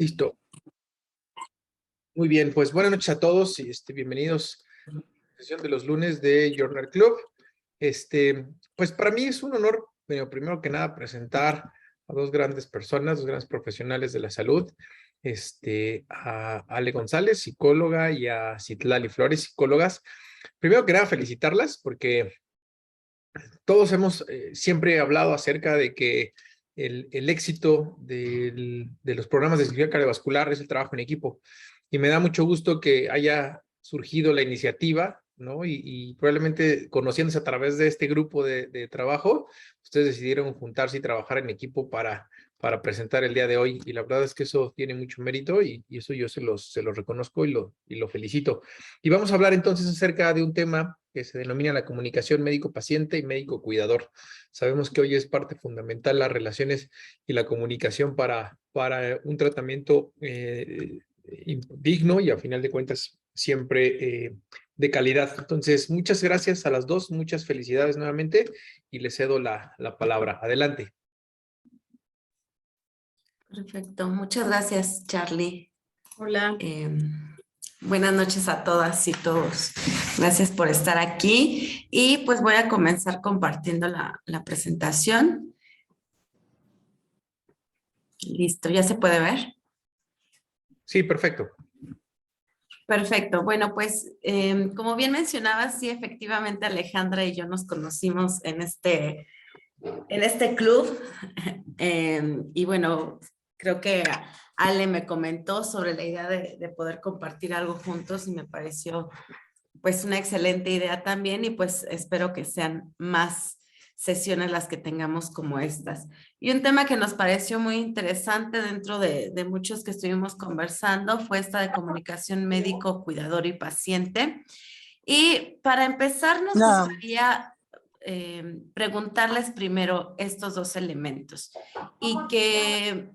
Listo. Muy bien, pues buenas noches a todos y bienvenidos a la sesión de los lunes de Journal Club. Pues para mí es un honor, primero que nada, presentar a dos grandes personas, dos grandes profesionales de la salud, a Ale González, psicóloga, y a Citlali Flores, psicólogas. Primero que nada, felicitarlas porque todos hemos siempre hablado acerca de que el éxito de los programas de cirugía cardiovascular es el trabajo en equipo. Y me da mucho gusto que haya surgido la iniciativa, ¿no? Y probablemente conociéndose a través de este grupo de trabajo, ustedes decidieron juntarse y trabajar en equipo para presentar el día de hoy. Y la verdad es que eso tiene mucho mérito y eso yo se los reconozco y lo felicito. Y vamos a hablar entonces acerca de un tema que se denomina la comunicación médico-paciente y médico-cuidador. Sabemos que hoy es parte fundamental las relaciones y la comunicación para un tratamiento digno y a final de cuentas siempre de calidad. Entonces, muchas gracias a las dos, muchas felicidades nuevamente y les cedo la palabra. Adelante. Perfecto, muchas gracias, Charlie. Hola. Buenas noches a todas y todos. Gracias por estar aquí y pues voy a comenzar compartiendo la presentación. Listo, ¿ya se puede ver? Sí, perfecto. Perfecto. Bueno, pues como bien mencionaba, sí, efectivamente Alejandra y yo nos conocimos en este club. Y bueno, creo que Ale me comentó sobre la idea de poder compartir algo juntos y me pareció pues una excelente idea también y pues espero que sean más sesiones las que tengamos como estas. Y un tema que nos pareció muy interesante dentro de muchos que estuvimos conversando fue esta de comunicación médico, cuidador y paciente. Y para empezar nos gustaría preguntarles primero estos dos elementos y que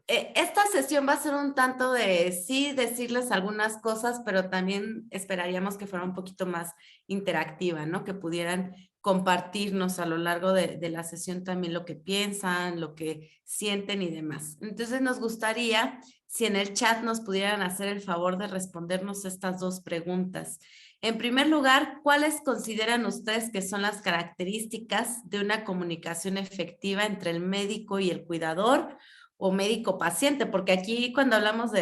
esta sesión va a ser un tanto de sí decirles algunas cosas, pero también esperaríamos que fuera un poquito más interactiva, ¿no? Que pudieran compartirnos a lo largo de la sesión también lo que piensan, lo que sienten y demás. Entonces nos gustaría si en el chat nos pudieran hacer el favor de respondernos estas dos preguntas. En primer lugar, ¿cuáles consideran ustedes que son las características de una comunicación efectiva entre el médico y el cuidador o médico-paciente? Porque aquí cuando hablamos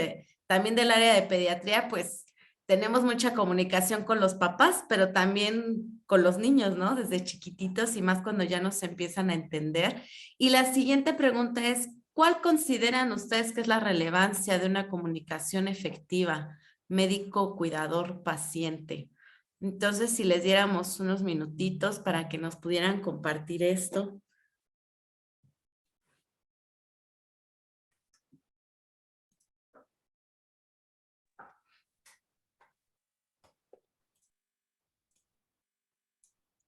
también del área de pediatría, pues tenemos mucha comunicación con los papás, pero también con los niños, ¿no? Desde chiquititos y más cuando ya nos empiezan a entender. Y la siguiente pregunta es, ¿cuál consideran ustedes que es la relevancia de una comunicación efectiva médico, cuidador, paciente? Entonces, si les diéramos unos minutitos para que nos pudieran compartir esto.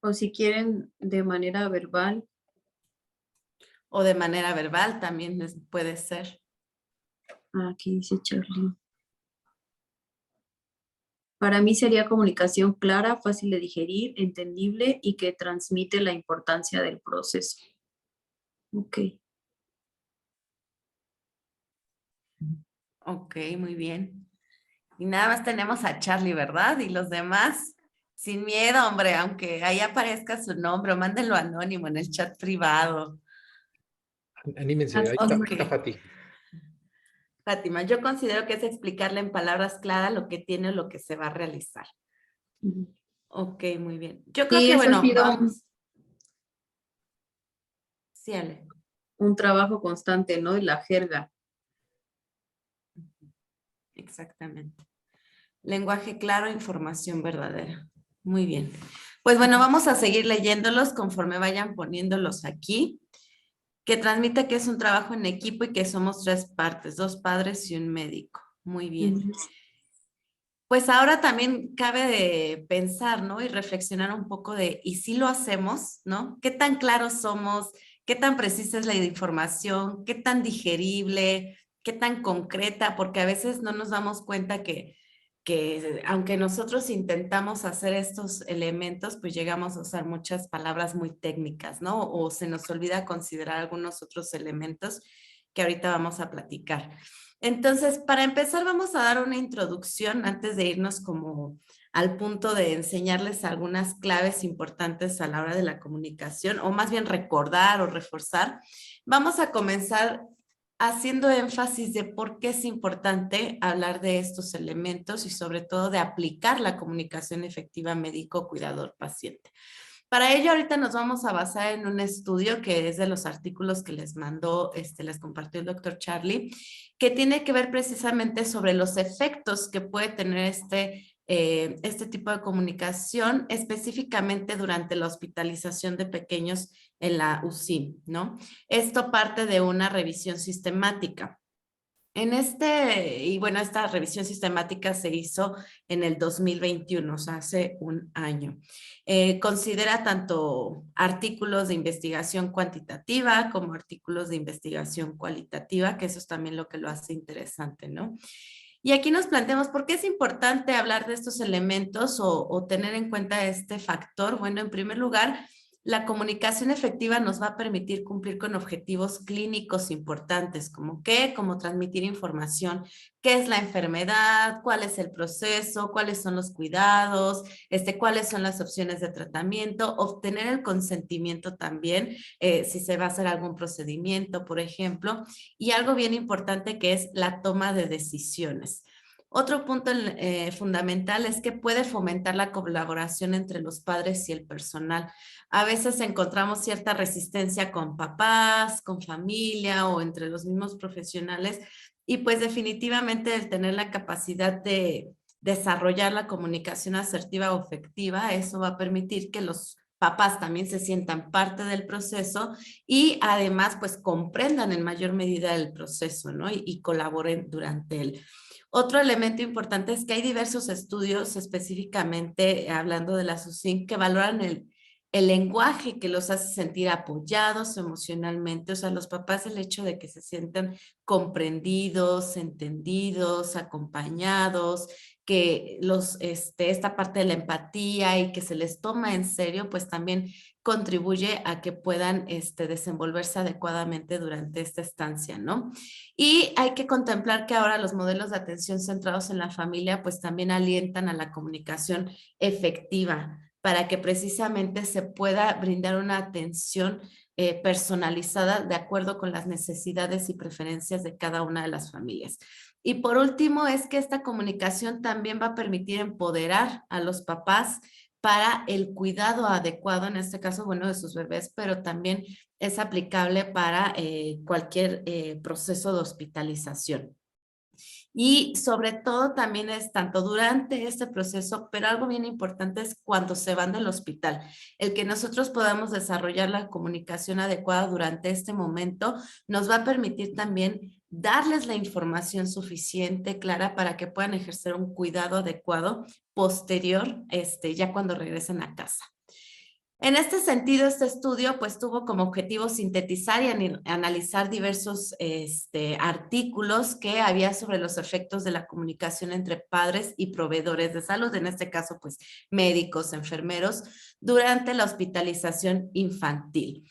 O si quieren de manera verbal. O de manera verbal también puede ser. Aquí dice Charlie. Para mí sería comunicación clara, fácil de digerir, entendible y que transmite la importancia del proceso. Ok. Ok, muy bien. Y nada más tenemos a Charlie, ¿verdad? Y los demás, sin miedo, hombre, aunque ahí aparezca su nombre, mándenlo anónimo en el chat privado. Anímense, ahí está Fati. Fátima, yo considero que es explicarle en palabras claras lo que tiene o lo que se va a realizar. Ok, muy bien. Yo creo que, bueno, vamos. Sí, Ale. Un trabajo constante, ¿no? De la jerga. Exactamente. Lenguaje claro, información verdadera. Muy bien. Pues bueno, vamos a seguir leyéndolos conforme vayan poniéndolos aquí. Que transmite que es un trabajo en equipo y que somos tres partes, dos padres y un médico. Muy bien. Pues ahora también cabe de pensar, ¿no? Y reflexionar un poco de, ¿y si lo hacemos, no? ¿Qué tan claros somos? ¿Qué tan precisa es la información? ¿Qué tan digerible? ¿Qué tan concreta? Porque a veces no nos damos cuenta que aunque nosotros intentamos hacer estos elementos, pues llegamos a usar muchas palabras muy técnicas, ¿no? O se nos olvida considerar algunos otros elementos que ahorita vamos a platicar. Entonces, para empezar, vamos a dar una introducción antes de irnos como al punto de enseñarles algunas claves importantes a la hora de la comunicación, o más bien recordar o reforzar. Vamos a comenzar haciendo énfasis de por qué es importante hablar de estos elementos y sobre todo de aplicar la comunicación efectiva médico-cuidador-paciente. Para ello, ahorita nos vamos a basar en un estudio que es de los artículos que les mandó, les compartió el doctor Charlie, que tiene que ver precisamente sobre los efectos que puede tener este tipo de comunicación, específicamente durante la hospitalización de pequeños en la UCI, ¿no? Esto parte de una revisión sistemática. Y bueno, esta revisión sistemática se hizo en el 2021, o sea, hace un año. Considera tanto artículos de investigación cuantitativa como artículos de investigación cualitativa, que eso es también lo que lo hace interesante, ¿no? Y aquí nos planteamos por qué es importante hablar de estos elementos o tener en cuenta este factor. Bueno, en primer lugar, la comunicación efectiva nos va a permitir cumplir con objetivos clínicos importantes, como qué, como transmitir información, qué es la enfermedad, cuál es el proceso, cuáles son los cuidados, cuáles son las opciones de tratamiento, obtener el consentimiento también, si se va a hacer algún procedimiento, por ejemplo, y algo bien importante que es la toma de decisiones. Otro punto fundamental es que puede fomentar la colaboración entre los padres y el personal. A veces encontramos cierta resistencia con papás, con familia o entre los mismos profesionales y pues definitivamente el tener la capacidad de desarrollar la comunicación asertiva o efectiva, eso va a permitir que los papás también se sientan parte del proceso y además pues comprendan en mayor medida el proceso, ¿no? Y colaboren durante él. Otro elemento importante es que hay diversos estudios específicamente hablando de la SUSIN que valoran el lenguaje que los hace sentir apoyados emocionalmente, o sea, los papás el hecho de que se sientan comprendidos, entendidos, acompañados, que esta parte de la empatía y que se les toma en serio, pues también contribuye a que puedan desenvolverse adecuadamente durante esta estancia, ¿no? Y hay que contemplar que ahora los modelos de atención centrados en la familia, pues también alientan a la comunicación efectiva para que precisamente se pueda brindar una atención personalizada de acuerdo con las necesidades y preferencias de cada una de las familias. Y por último, es que esta comunicación también va a permitir empoderar a los papás para el cuidado adecuado, en este caso, bueno, de sus bebés, pero también es aplicable para cualquier proceso de hospitalización. Y sobre todo también es tanto durante este proceso, pero algo bien importante es cuando se van del hospital. El que nosotros podamos desarrollar la comunicación adecuada durante este momento nos va a permitir también darles la información suficiente, clara, para que puedan ejercer un cuidado adecuado posterior, ya cuando regresen a casa. En este sentido, este estudio pues tuvo como objetivo sintetizar y analizar diversos artículos que había sobre los efectos de la comunicación entre padres y proveedores de salud, en este caso pues médicos, enfermeros, durante la hospitalización infantil.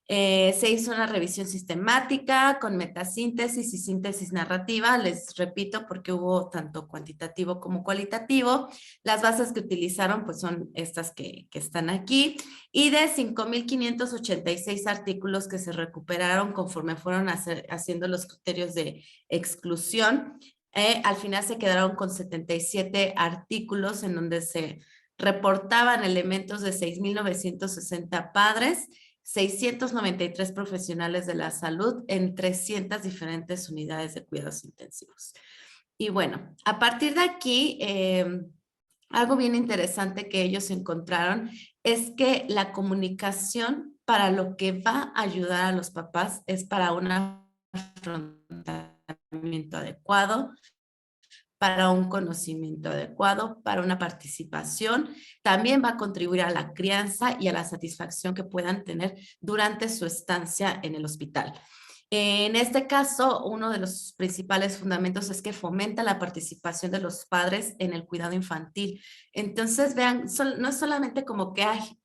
Se hizo una revisión sistemática con metasíntesis y síntesis narrativa, les repito porque hubo tanto cuantitativo como cualitativo. Las bases que utilizaron pues son estas que están aquí y de 5,586 artículos que se recuperaron conforme fueron haciendo los criterios de exclusión. Al final se quedaron con 77 artículos en donde se reportaban elementos de 6,960 padres, 693 profesionales de la salud en 300 diferentes unidades de cuidados intensivos. Y bueno, a partir de aquí, algo bien interesante que ellos encontraron es que la comunicación para lo que va a ayudar a los papás es para un afrontamiento adecuado, para un conocimiento adecuado, para una participación, también va a contribuir a la crianza y a la satisfacción que puedan tener durante su estancia en el hospital. En este caso, uno de los principales fundamentos es que fomenta la participación de los padres en el cuidado infantil. Entonces, vean, no es solamente como que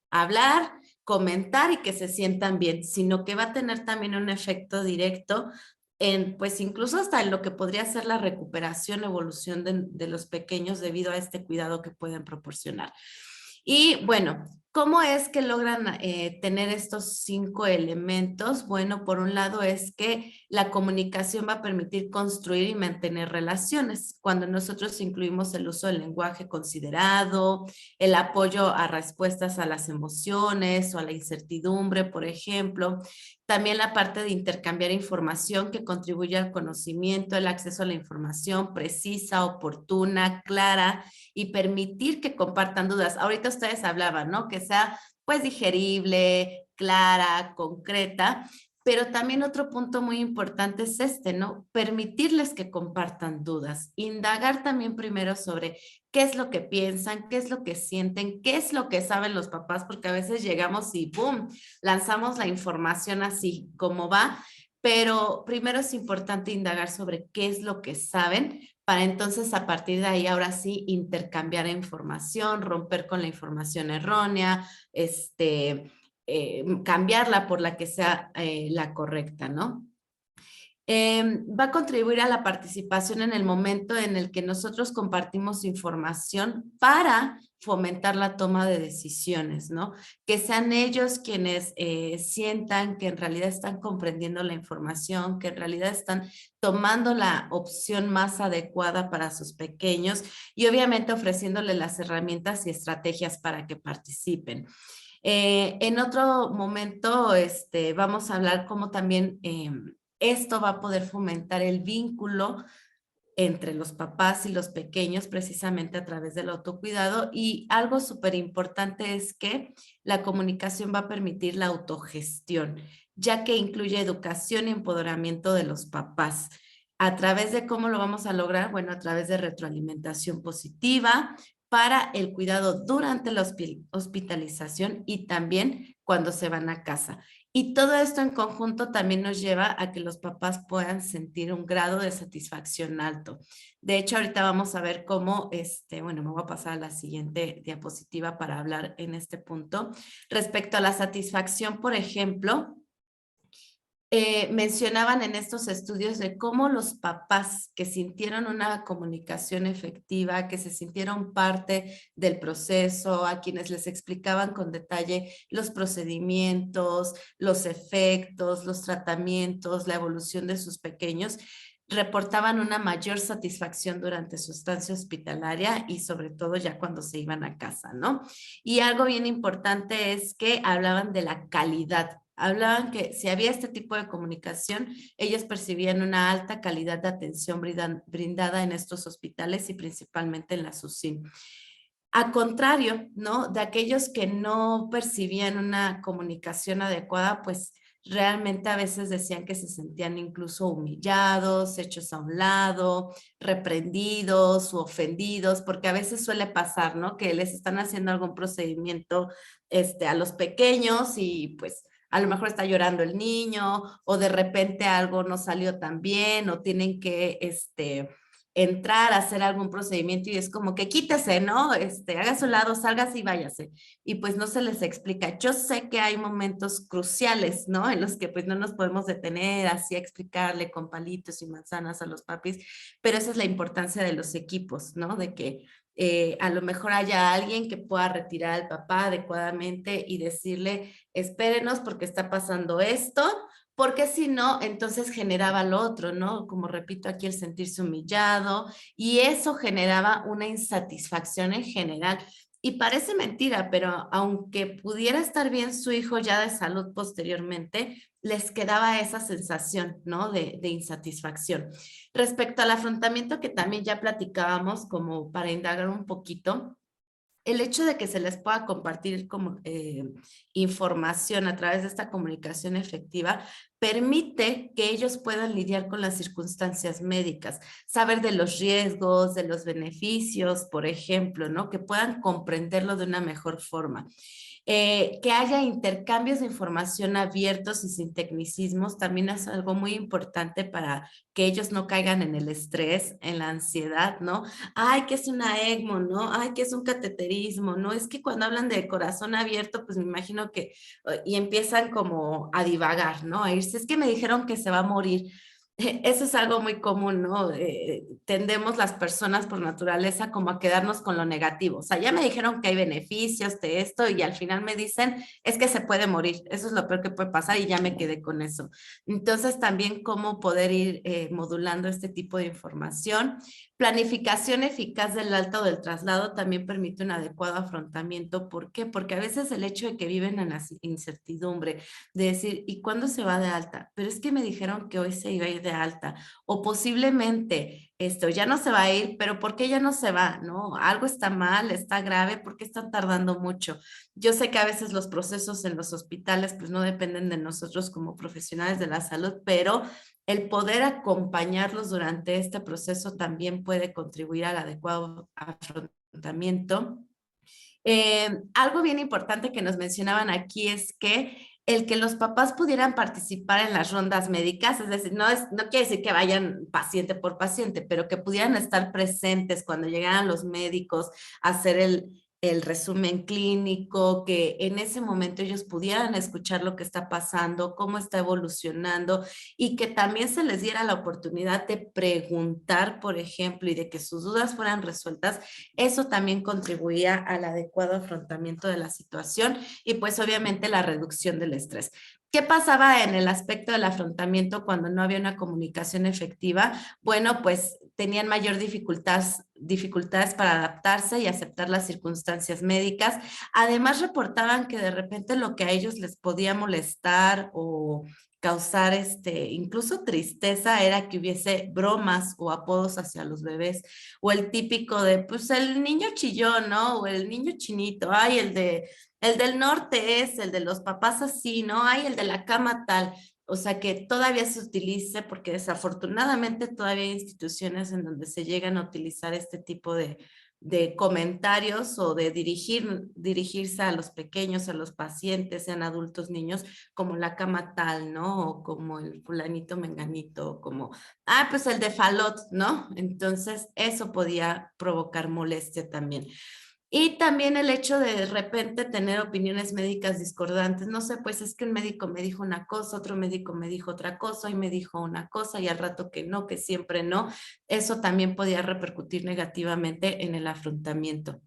hablar, comentar y que se sientan bien, sino que va a tener también un efecto directo pues incluso hasta en lo que podría ser la recuperación, evolución de los pequeños debido a este cuidado que pueden proporcionar. Y bueno, ¿cómo es que logran tener estos 5 elementos? Bueno, por un lado es que la comunicación va a permitir construir y mantener relaciones. Cuando nosotros incluimos el uso del lenguaje considerado, el apoyo a respuestas a las emociones o a la incertidumbre, por ejemplo. También la parte de intercambiar información que contribuye al conocimiento, el acceso a la información precisa, oportuna, clara y permitir que compartan dudas. Ahorita ustedes hablaban, ¿no? Que sea pues digerible, clara, concreta, pero también otro punto muy importante es este, ¿no? Permitirles que compartan dudas, indagar también primero sobre qué es lo que piensan, qué es lo que sienten, qué es lo que saben los papás, porque a veces llegamos y ¡boom! Lanzamos la información así como va, pero primero es importante indagar sobre qué es lo que saben para entonces a partir de ahí ahora sí intercambiar información, romper con la información errónea, cambiarla por la que sea la correcta, ¿no? Va a contribuir a la participación en el momento en el que nosotros compartimos información para fomentar la toma de decisiones, ¿no? Que sean ellos quienes sientan que en realidad están comprendiendo la información, que en realidad están tomando la opción más adecuada para sus pequeños y obviamente ofreciéndoles las herramientas y estrategias para que participen. En otro momento vamos a hablar cómo también esto va a poder fomentar el vínculo entre los papás y los pequeños precisamente a través del autocuidado y algo súper importante es que la comunicación va a permitir la autogestión, ya que incluye educación y empoderamiento de los papás. ¿A través de cómo lo vamos a lograr? Bueno, a través de retroalimentación positiva para el cuidado durante la hospitalización y también cuando se van a casa. Y todo esto en conjunto también nos lleva a que los papás puedan sentir un grado de satisfacción alto. De hecho, ahorita vamos a ver cómo, bueno, me voy a pasar a la siguiente diapositiva para hablar en este punto. Respecto a la satisfacción, por ejemplo, mencionaban en estos estudios de cómo los papás que sintieron una comunicación efectiva, que se sintieron parte del proceso, a quienes les explicaban con detalle los procedimientos, los efectos, los tratamientos, la evolución de sus pequeños, reportaban una mayor satisfacción durante su estancia hospitalaria y sobre todo ya cuando se iban a casa, ¿no? Y algo bien importante es que hablaban de la calidad. Hablaban que si había este tipo de comunicación, ellos percibían una alta calidad de atención brindada en estos hospitales y principalmente en la SUSIM. A contrario, ¿no? De aquellos que no percibían una comunicación adecuada, pues realmente a veces decían que se sentían incluso humillados, hechos a un lado, reprendidos o ofendidos, porque a veces suele pasar, ¿no? Que les están haciendo algún procedimiento a los pequeños y pues a lo mejor está llorando el niño o de repente algo no salió tan bien o tienen que entrar a hacer algún procedimiento y es como que quítese, ¿no? Haga su lado, sálgase y váyase. Y pues no se les explica. Yo sé que hay momentos cruciales, ¿no? En los que pues no nos podemos detener así a explicarle con palitos y manzanas a los papis, pero esa es la importancia de los equipos, ¿no? De que a lo mejor haya alguien que pueda retirar al papá adecuadamente y decirle, espérenos porque está pasando esto, porque si no, entonces generaba lo otro, ¿no? Como repito aquí, el sentirse humillado y eso generaba una insatisfacción en general. Y parece mentira, pero aunque pudiera estar bien su hijo ya de salud posteriormente, les quedaba esa sensación, ¿no? De insatisfacción. Respecto al afrontamiento que también ya platicábamos, como para indagar un poquito, el hecho de que se les pueda compartir como, información a través de esta comunicación efectiva permite que ellos puedan lidiar con las circunstancias médicas, saber de los riesgos, de los beneficios, por ejemplo, ¿no? Que puedan comprenderlo de una mejor forma. Que haya intercambios de información abiertos y sin tecnicismos también es algo muy importante para que ellos no caigan en el estrés, en la ansiedad, ¿no? Ay, que es una ECMO, ¿no? Ay, que es un cateterismo, ¿no? Es que cuando hablan de corazón abierto, pues me imagino que, y empiezan como a divagar, ¿no? A irse, es que me dijeron que se va a morir. Eso es algo muy común, ¿no? Tendemos las personas por naturaleza como a quedarnos con lo negativo. O sea, ya me dijeron que hay beneficios de esto y al final me dicen, es que se puede morir. Eso es lo peor que puede pasar y ya me quedé con eso. Entonces, también cómo poder ir modulando este tipo de información. Planificación eficaz del alta o del traslado también permite un adecuado afrontamiento. ¿Por qué? Porque a veces el hecho de que viven en la incertidumbre, de decir, ¿y cuándo se va de alta? Pero es que me dijeron que hoy se iba a ir de alta, o posiblemente esto ya no se va a ir, pero ¿por qué ya no se va? ¿No? Algo está mal, está grave, ¿por qué están tardando mucho? Yo sé que a veces los procesos en los hospitales pues no dependen de nosotros como profesionales de la salud, pero el poder acompañarlos durante este proceso también puede contribuir al adecuado afrontamiento. Algo bien importante que nos mencionaban aquí es que el que los papás pudieran participar en las rondas médicas, es decir, no quiere decir que vayan paciente por paciente, pero que pudieran estar presentes cuando llegaran los médicos a hacer el resumen clínico, que en ese momento ellos pudieran escuchar lo que está pasando, cómo está evolucionando y que también se les diera la oportunidad de preguntar, por ejemplo, y de que sus dudas fueran resueltas. Eso también contribuía al adecuado afrontamiento de la situación y pues obviamente la reducción del estrés. ¿Qué pasaba en el aspecto del afrontamiento cuando no había una comunicación efectiva? Bueno, pues tenían mayor dificultades para adaptarse y aceptar las circunstancias médicas. Además, reportaban que de repente lo que a ellos les podía molestar o causar incluso tristeza era que hubiese bromas o apodos hacia los bebés, o el típico de, pues el niño chillón, ¿no? O el niño chinito, ay, el del norte es, el de los papás así, ¿no? Ay, el de la cama tal. O sea, que todavía se utilice, porque desafortunadamente todavía hay instituciones en donde se llegan a utilizar este tipo de comentarios o de dirigirse a los pequeños, a los pacientes, sean adultos, niños, como la cama tal, ¿no? O como el fulanito menganito, como, pues el de falot, ¿no? Entonces, eso podía provocar molestia también. Y también el hecho de repente tener opiniones médicas discordantes. No sé, pues es que un médico me dijo una cosa, otro médico me dijo otra cosa y me dijo una cosa y al rato que no, que siempre no. Eso también podía repercutir negativamente en el afrontamiento.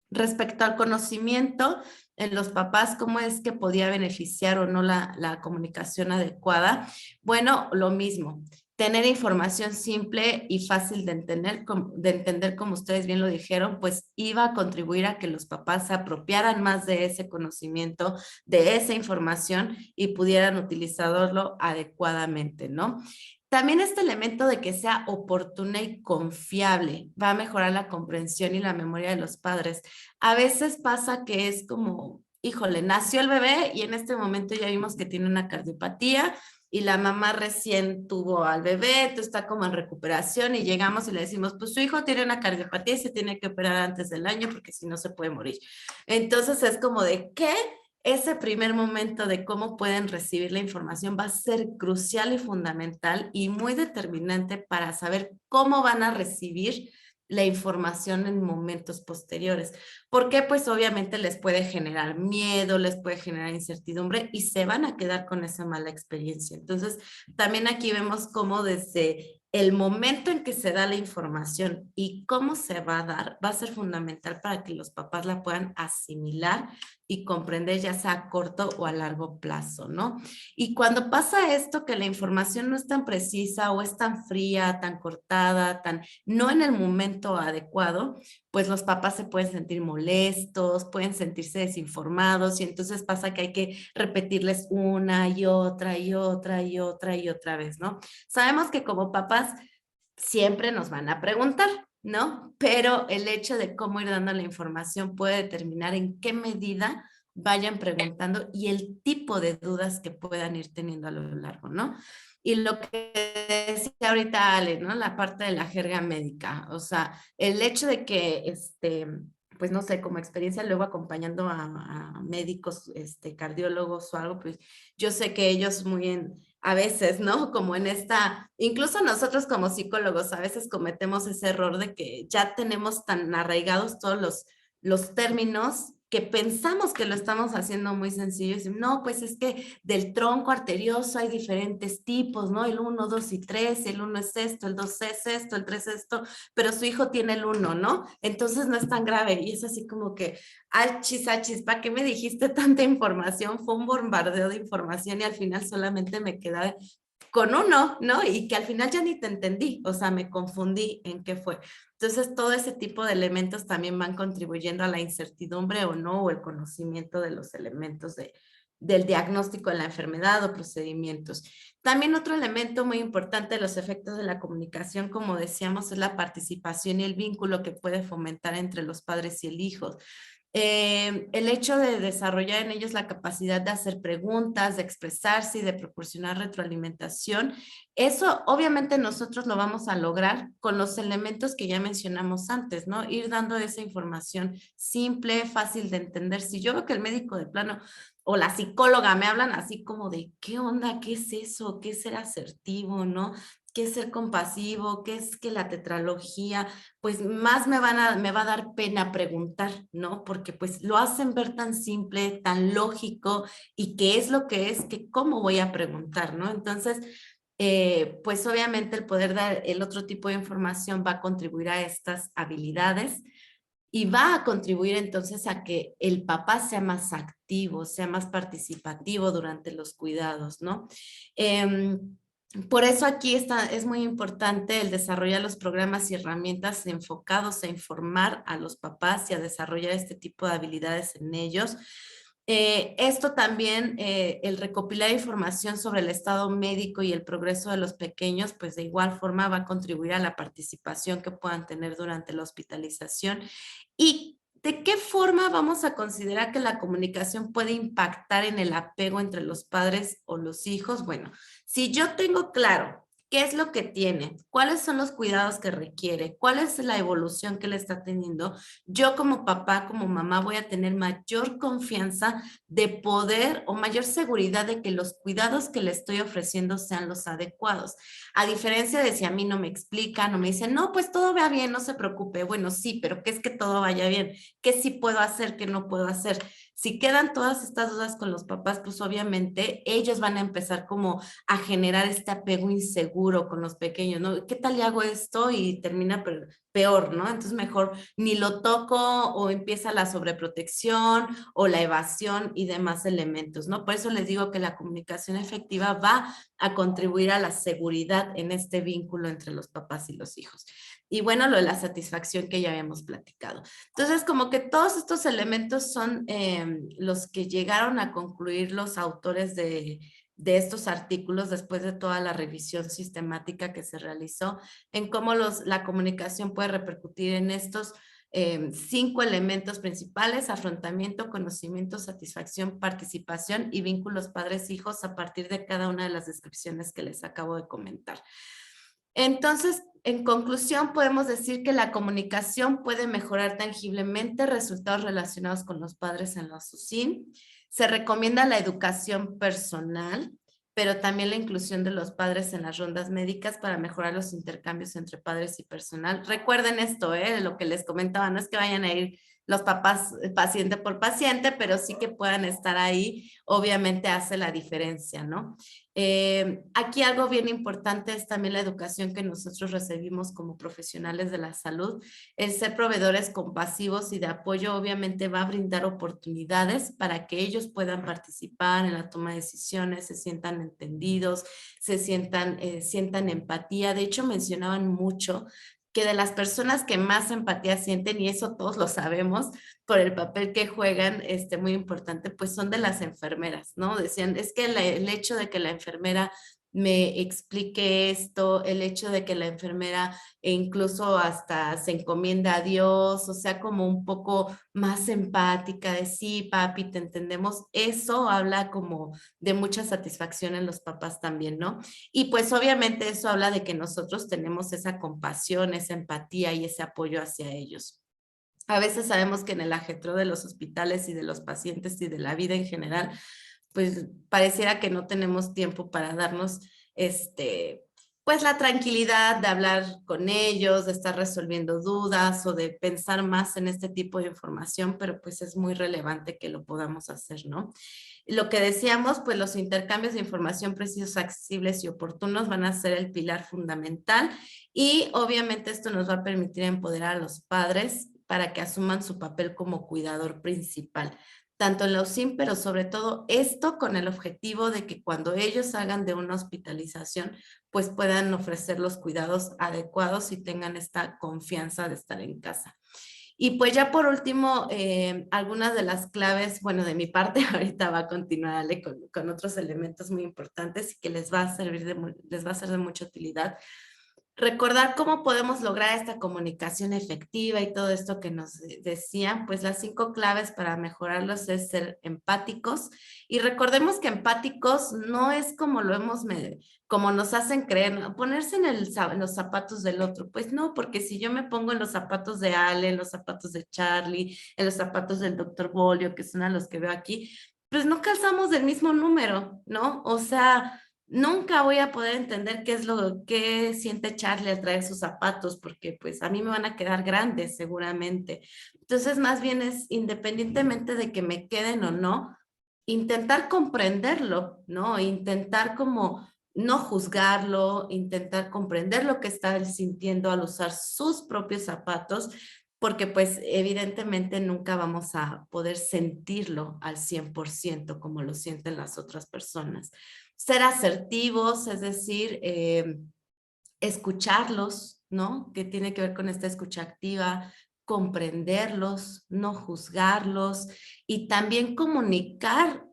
Respecto al conocimiento en los papás, ¿cómo es que podía beneficiar o no la comunicación adecuada? Bueno, lo mismo. Tener información simple y fácil de entender, como ustedes bien lo dijeron, pues iba a contribuir a que los papás se apropiaran más de ese conocimiito, de esa información y pudieran utilizarlo adecuadamente, ¿no? También este elemento de que sea oportuna y confiable va a mejorar la comprensión y la memoria de los padres. A veces pasa que es como, híjole, nació el bebé y en este momento ya vimos que tiene una cardiopatía y la mamá recién tuvo al bebé, tú está como en recuperación y llegamos y le decimos, pues su hijo tiene una cardiopatía y se tiene que operar antes del año porque si no se puede morir. Entonces es como de, ¿qué? Ese primer momento de cómo pueden recibir la información va a ser crucial y fundamental y muy determinante para saber cómo van a recibir la información en momentos posteriores. Porque pues obviamente les puede generar miedo, les puede generar incertidumbre y se van a quedar con esa mala experiencia. Entonces, también aquí vemos cómo desde el momento en que se da la información y cómo se va a dar, va a ser fundamental para que los papás la puedan asimilar y comprender ya sea a corto o a largo plazo, ¿no? Y cuando pasa esto, que la información no es tan precisa o es tan fría, tan cortada, no en el momento adecuado, pues los papás se pueden sentir molestos, pueden sentirse desinformados y entonces pasa que hay que repetirles una y otra y otra y otra y otra vez, ¿no? Sabemos que como papás siempre nos van a preguntar, ¿no? Pero el hecho de cómo ir dando la información puede determinar en qué medida vayan preguntando y el tipo de dudas que puedan ir teniendo a lo largo, ¿no? Y lo que decía ahorita Ale, ¿no? La parte de la jerga médica, o sea, el hecho de que, pues no sé, como experiencia luego acompañando a médicos, cardiólogos o algo, pues yo sé que ellos a veces, ¿no? Como en incluso nosotros como psicólogos a veces cometemos ese error de que ya tenemos tan arraigados todos los términos que pensamos que lo estamos haciendo muy sencillo. Y no, pues es que del tronco arterioso hay diferentes tipos, ¿no? El 1, 2 y 3, el 1 es esto, el 2 es esto, el 3 es esto, pero su hijo tiene el 1, ¿no? Entonces no es tan grave. Y es así como que, achis, ¿para qué me dijiste tanta información? Fue un bombardeo de información y al final solamente me quedé con uno, ¿no? Y que al final ya ni te entendí, o sea, me confundí en qué fue. Entonces, todo ese tipo de elementos también van contribuyendo a la incertidumbre o no, o el conocimiento de los elementos del diagnóstico de la enfermedad o procedimientos. También otro elemento muy importante de los efectos de la comunicación, como decíamos, es la participación y el vínculo que puede fomentar entre los padres y el hijo. El hecho de desarrollar en ellos la capacidad de hacer preguntas, de expresarse y de proporcionar retroalimentación, eso obviamente nosotros lo vamos a lograr con los elementos que ya mencionamos antes, ¿no? Ir dando esa información simple, fácil de entender. Si yo veo que el médico de plano o la psicóloga me hablan así como de, ¿qué onda? ¿Qué es eso? ¿Qué es ser asertivo? ¿No? ¿Qué es ser compasivo? ¿Qué es que la tetralogía? Pues más me va a dar pena preguntar, ¿no? Porque pues lo hacen ver tan simple, tan lógico y qué es lo que es, que cómo voy a preguntar, ¿no? Entonces, pues obviamente el poder dar el otro tipo de información va a contribuir a estas habilidades y va a contribuir entonces a que el papá sea más activo, sea más participativo durante los cuidados, ¿no? Por eso aquí es muy importante el desarrollar los programas y herramientas enfocados a informar a los papás y a desarrollar este tipo de habilidades en ellos. Esto también, el recopilar información sobre el estado médico y el progreso de los pequeños, pues de igual forma va a contribuir a la participación que puedan tener durante la hospitalización. ¿Y de qué forma vamos a considerar que la comunicación puede impactar en el apego entre los padres o los hijos? Bueno, si yo tengo claro qué es lo que tiene, cuáles son los cuidados que requiere, cuál es la evolución que le está teniendo, yo como papá, como mamá voy a tener mayor confianza de poder o mayor seguridad de que los cuidados que le estoy ofreciendo sean los adecuados. A diferencia de si a mí no me explican o me dicen, no, pues todo va bien, no se preocupe. Bueno, sí, pero ¿qué es que todo vaya bien? ¿Qué sí puedo hacer, qué no puedo hacer? Si quedan todas estas dudas con los papás, pues obviamente ellos van a empezar como a generar este apego inseguro con los pequeños, ¿no? ¿Qué tal le hago esto? Y termina peor, ¿no? Entonces mejor ni lo toco o empieza la sobreprotección o la evasión y demás elementos, ¿no? Por eso les digo que la comunicación efectiva va a contribuir a la seguridad en este vínculo entre los papás y los hijos. Y bueno, lo de la satisfacción que ya habíamos platicado. Entonces, como que todos estos elementos son los que llegaron a concluir los autores de estos artículos después de toda la revisión sistemática que se realizó en cómo la comunicación puede repercutir en estos 5 elementos principales: afrontamiento, conocimiento, satisfacción, participación y vínculos padres-hijos a partir de cada una de las descripciones que les acabo de comentar. Entonces, en conclusión, podemos decir que la comunicación puede mejorar tangiblemente resultados relacionados con los padres en la SUSIN. Se recomienda la educación personal, pero también la inclusión de los padres en las rondas médicas para mejorar los intercambios entre padres y personal. Recuerden esto, lo que les comentaba, no es que vayan a ir los papás paciente por paciente, pero sí que puedan estar ahí, obviamente hace la diferencia, ¿no? Aquí algo bien importante es también la educación que nosotros recibimos como profesionales de la salud. El ser proveedores compasivos y de apoyo obviamente va a brindar oportunidades para que ellos puedan participar en la toma de decisiones, se sientan entendidos, sientan empatía. De hecho, mencionaban mucho que de las personas que más empatía sienten, y eso todos lo sabemos por el papel que juegan, muy importante, pues son de las enfermeras, ¿no? Decían, es que el hecho de que la enfermera me explique esto, el hecho de que la enfermera incluso hasta se encomienda a Dios, o sea, como un poco más empática, de sí, papi, te entendemos, eso habla como de mucha satisfacción en los papás también, ¿no? Y pues obviamente eso habla de que nosotros tenemos esa compasión, esa empatía y ese apoyo hacia ellos. A veces sabemos que en el ajetreo de los hospitales y de los pacientes y de la vida en general, pues pareciera que no tenemos tiempo para darnos pues la tranquilidad de hablar con ellos, de estar resolviendo dudas o de pensar más en este tipo de información, pero pues es muy relevante que lo podamos hacer, ¿no? Lo que decíamos, pues los intercambios de información precisos, accesibles y oportunos van a ser el pilar fundamental y obviamente esto nos va a permitir empoderar a los padres para que asuman su papel como cuidador principal, tanto en la USIM, pero sobre todo esto con el objetivo de que cuando ellos salgan de una hospitalización, pues puedan ofrecer los cuidados adecuados y tengan esta confianza de estar en casa. Y pues ya por último, algunas de las claves, bueno, de mi parte, ahorita va a continuar Ale con otros elementos muy importantes y que les va a servir les va a ser de mucha utilidad. Recordar cómo podemos lograr esta comunicación efectiva y todo esto que nos decían, pues las 5 claves para mejorarlos es ser empáticos y recordemos que empáticos no es como lo hemos, como nos hacen creer, ¿no? Ponerse en los zapatos del otro, pues no, porque si yo me pongo en los zapatos de Ale, en los zapatos de Charlie, en los zapatos del doctor Bolio, que son a los que veo aquí, pues no calzamos del mismo número, ¿no? O sea, nunca voy a poder entender qué es lo que siente Charlie al traer sus zapatos, porque pues a mí me van a quedar grandes seguramente. Entonces, más bien es independientemente de que me queden o no, intentar comprenderlo, ¿no? Intentar como no juzgarlo, intentar comprender lo que está él sintiendo al usar sus propios zapatos, porque pues evidentemente nunca vamos a poder sentirlo al 100% como lo sienten las otras personas. Ser asertivos, es decir, escucharlos, ¿no? Que tiene que ver con esta escucha activa, comprenderlos, no juzgarlos y también comunicar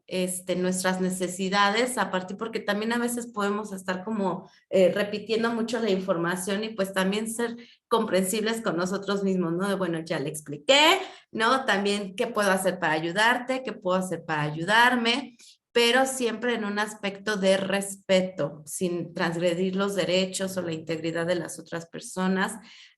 nuestras necesidades a partir, porque también a veces podemos estar como repitiendo mucho la información y pues también ser comprensibles con nosotros mismos, ¿no? De, bueno, ya le expliqué, ¿no? También qué puedo hacer para ayudarte, qué puedo hacer para ayudarme, pero siempre en un aspecto de respeto, sin transgredir los derechos o la integridad de las otras personas,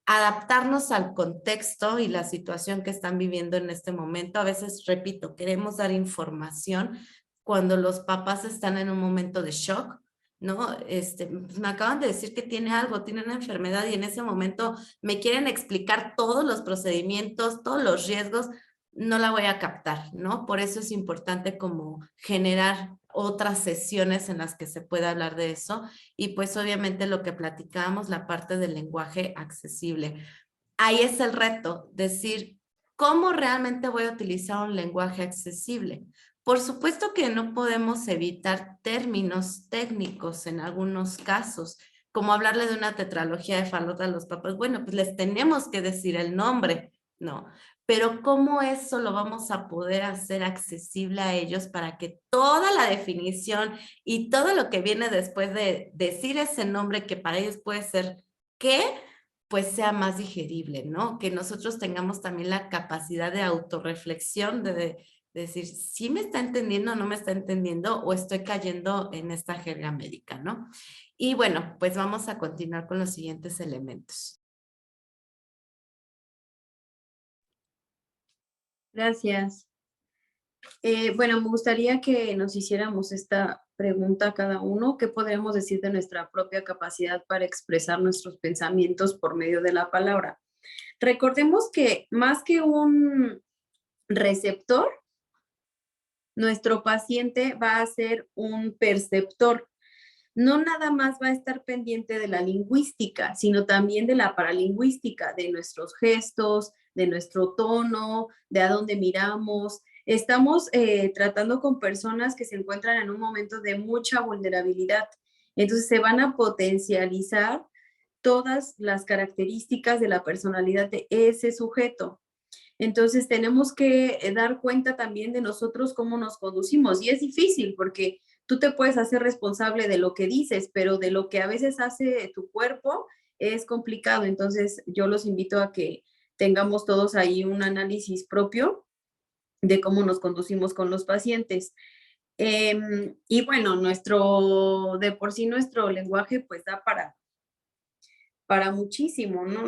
adaptarnos al contexto y la situación que están viviendo en este momento. A veces, repito, queremos dar información cuando los papás están en un momento de shock, ¿no? Pues me acaban de decir que tiene algo, tiene una enfermedad y en ese momento me quieren explicar todos los procedimientos, todos los riesgos, no la voy a captar, ¿no? Por eso es importante como generar otras sesiones en las que se pueda hablar de eso y pues obviamente lo que platicábamos, la parte del lenguaje accesible. Ahí es el reto, decir, ¿cómo realmente voy a utilizar un lenguaje accesible? Por supuesto que no podemos evitar términos técnicos en algunos casos, como hablarle de una tetralogía de Fallot a los papás. Bueno, pues les tenemos que decir el nombre, ¿no? Pero ¿cómo eso lo vamos a poder hacer accesible a ellos para que toda la definición y todo lo que viene después de decir ese nombre que para ellos puede ser ¿qué? Pues sea más digerible, ¿no? Que nosotros tengamos también la capacidad de autorreflexión, de decir, ¿sí me está entendiendo o no me está entendiendo o estoy cayendo en esta jerga médica, ¿no? Y bueno, pues vamos a continuar con los siguientes elementos. Gracias. Bueno, me gustaría que nos hiciéramos esta pregunta a cada uno. ¿Qué podríamos decir de nuestra propia capacidad para expresar nuestros pensamientos por medio de la palabra? Recordemos que más que un receptor, nuestro paciente va a ser un perceptor. No nada más va a estar pendiente de la lingüística, sino también de la paralingüística, de nuestros gestos, de nuestro tono, de a dónde miramos. Estamos tratando con personas que se encuentran en un momento de mucha vulnerabilidad. Entonces se van a potencializar todas las características de la personalidad de ese sujeto. Entonces tenemos que dar cuenta también de nosotros cómo nos conducimos. Y es difícil porque tú te puedes hacer responsable de lo que dices, pero de lo que a veces hace tu cuerpo es complicado. Entonces yo los invito a que tengamos todos ahí un análisis propio de cómo nos conducimos con los pacientes. Y bueno, de por sí nuestro lenguaje pues da para muchísimo, ¿no?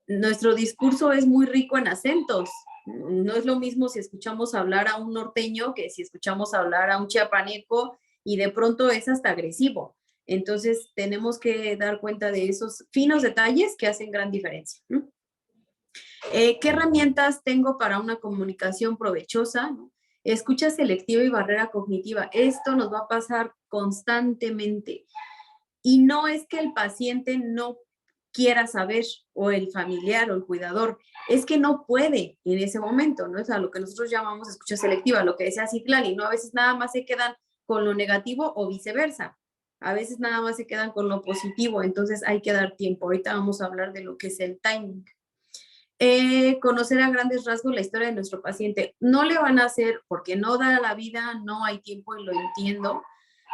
Nuestro discurso es muy rico en acentos. No es lo mismo si escuchamos hablar a un norteño que si escuchamos hablar a un chiapaneco y de pronto es hasta agresivo. Entonces, tenemos que dar cuenta de esos finos detalles que hacen gran diferencia, ¿no? ¿Qué herramientas tengo para una comunicación provechosa, ¿no? Escucha selectiva y barrera cognitiva. Esto nos va a pasar constantemente. Y no es que el paciente no quiera saber, o el familiar o el cuidador, es que no puede en ese momento, ¿no? O sea, lo que nosotros llamamos escucha selectiva, lo que decía Citlali, ¿no? A veces nada más se quedan con lo negativo o viceversa. A veces nada más se quedan con lo positivo, entonces hay que dar tiempo. Ahorita vamos a hablar de lo que es el timing. Conocer a grandes rasgos la historia de nuestro paciente. No le van a hacer, porque no da la vida, no hay tiempo y lo entiendo,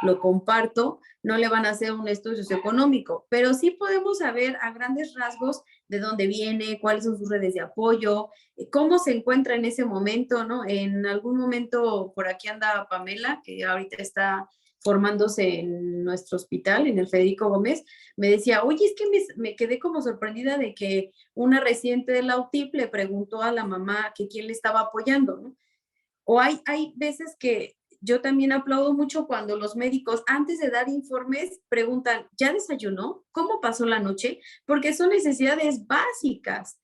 lo comparto, no le van a hacer un estudio socioeconómico, pero sí podemos saber a grandes rasgos de dónde viene, cuáles son sus redes de apoyo, cómo se encuentra en ese momento, ¿no? En algún momento por aquí anda Pamela, que ahorita está formándose en nuestro hospital, en el Federico Gómez, me decía, oye, es que me quedé como sorprendida de que una residente de la UTIP le preguntó a la mamá que quién le estaba apoyando, ¿no? O hay veces que yo también aplaudo mucho cuando los médicos, antes de dar informes, preguntan, ¿ya desayunó? ¿Cómo pasó la noche? Porque son necesidades básicas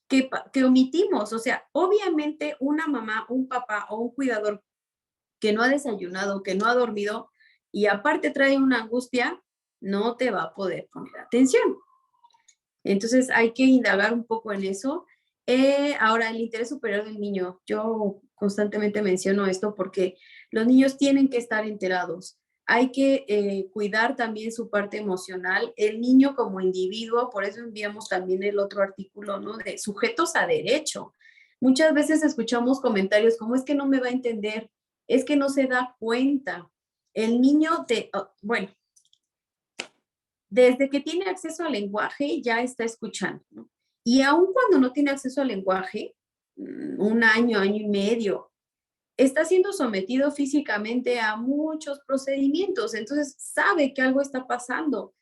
que omitimos. O sea, obviamente una mamá, un papá o un cuidador que no ha desayunado, que no ha dormido y aparte trae una angustia, no te va a poder poner atención. Entonces hay que indagar un poco en eso. Ahora, el interés superior del niño. Yo constantemente menciono esto porque los niños tienen que estar enterados. Hay que cuidar también su parte emocional. El niño como individuo, por eso enviamos también el otro artículo, ¿no? De sujetos a derecho. Muchas veces escuchamos comentarios como es que no me va a entender, es que no se da cuenta. El niño, bueno, desde que tiene acceso al lenguaje ya está escuchando, ¿no? Y aun cuando no tiene acceso al lenguaje, un año, año y medio, está siendo sometido físicamente a muchos procedimientos, entonces sabe que algo está pasando.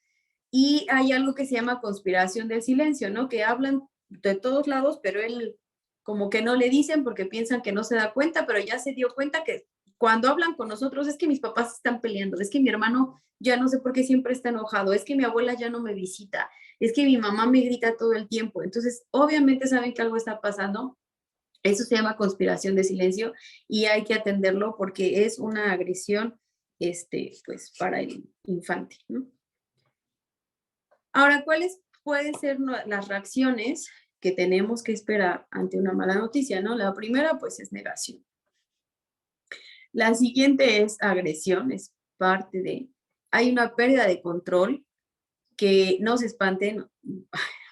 Y hay algo que se llama conspiración del silencio, ¿no? Que hablan de todos lados, pero él como que no le dicen porque piensan que no se da cuenta, pero ya se dio cuenta que cuando hablan con nosotros es que mis papás están peleando, es que mi hermano ya no sé por qué siempre está enojado, es que mi abuela ya no me visita, es que mi mamá me grita todo el tiempo. Entonces, obviamente saben que algo está pasando. Eso se llama conspiración de silencio y hay que atenderlo porque es una agresión, pues, para el infante, ¿no? Ahora, ¿cuáles pueden ser las reacciones que tenemos que esperar ante una mala noticia, ¿no? La primera, pues, es negación. La siguiente es agresión, es parte de... Hay una pérdida de control que no se espanten,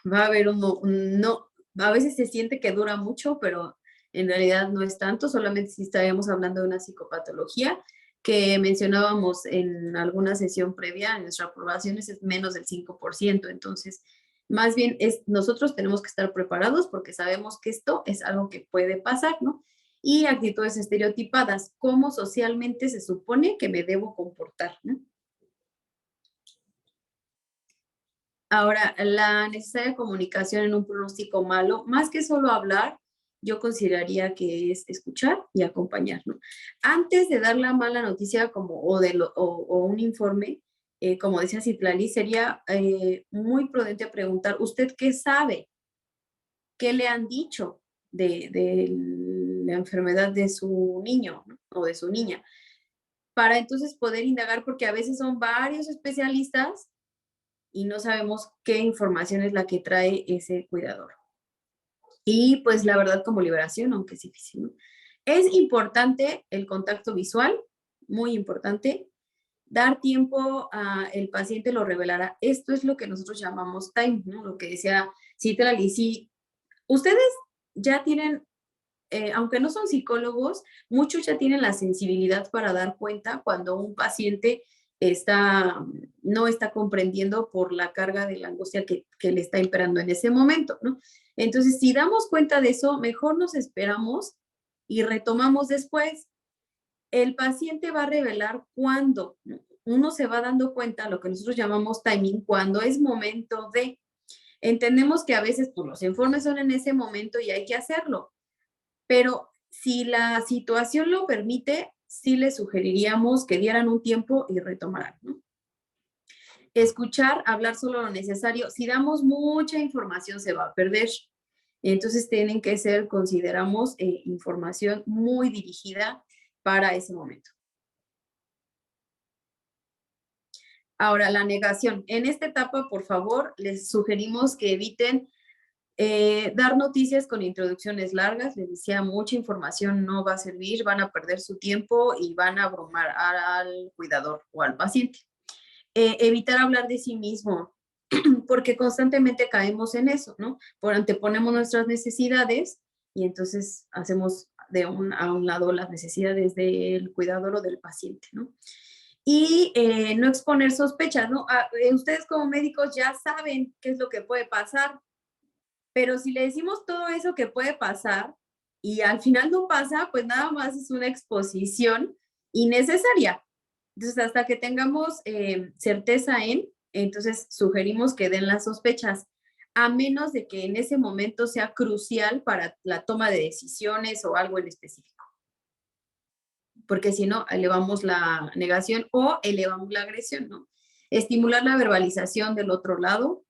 va a haber no, a veces se siente que dura mucho, pero en realidad no es tanto, solamente si estaríamos hablando de una psicopatología que mencionábamos en alguna sesión previa, en nuestras aprobaciones es menos del 5%, entonces más bien nosotros tenemos que estar preparados porque sabemos que esto es algo que puede pasar, ¿no? Y actitudes estereotipadas, cómo socialmente se supone que me debo comportar, ¿no? Ahora, la necesaria comunicación en un pronóstico malo, más que solo hablar, yo consideraría que es escuchar y acompañar, ¿no? Antes de dar la mala noticia o un informe, como decía Citlali, sería muy prudente preguntar, ¿usted qué sabe? ¿Qué le han dicho de la enfermedad de su niño, ¿no? O de su niña? Para entonces poder indagar, porque a veces son varios especialistas y no sabemos qué información es la que trae ese cuidador. Y pues la verdad como liberación, aunque es difícil, ¿no? Es importante el contacto visual, muy importante. Dar tiempo al paciente lo revelará. Esto es lo que nosotros llamamos time, ¿no? Lo que decía Citlali. Si ustedes ya tienen, aunque no son psicólogos, muchos ya tienen la sensibilidad para dar cuenta cuando un paciente no está comprendiendo por la carga de la angustia que le está imperando en ese momento, ¿no? Entonces, si damos cuenta de eso, mejor nos esperamos y retomamos después. El paciente va a revelar cuándo, ¿no? Uno se va dando cuenta, lo que nosotros llamamos timing, cuando es momento de. Entendemos que a veces pues, los informes son en ese momento y hay que hacerlo, pero si la situación lo permite, sí les sugeriríamos que dieran un tiempo y retomaran, ¿no? Escuchar, hablar solo lo necesario. Si damos mucha información se va a perder. Entonces tienen que ser, consideramos, información muy dirigida para ese momento. Ahora, la negación. En esta etapa, por favor, les sugerimos que eviten dar noticias con introducciones largas. Les decía, mucha información no va a servir, van a perder su tiempo y van a abrumar al cuidador o al paciente. Evitar hablar de sí mismo, porque constantemente caemos en eso, ¿no? Por anteponemos nuestras necesidades y entonces hacemos a un lado las necesidades del cuidador o del paciente, ¿no? Y no exponer sospechas, ¿no? Ustedes como médicos ya saben qué es lo que puede pasar, pero si le decimos todo eso que puede pasar y al final no pasa, pues nada más es una exposición innecesaria. Entonces, hasta que tengamos certeza entonces sugerimos que den las sospechas, a menos de que en ese momento sea crucial para la toma de decisiones o algo en específico. Porque si no, elevamos la negación o elevamos la agresión, ¿no? Estimular la verbalización del otro lado,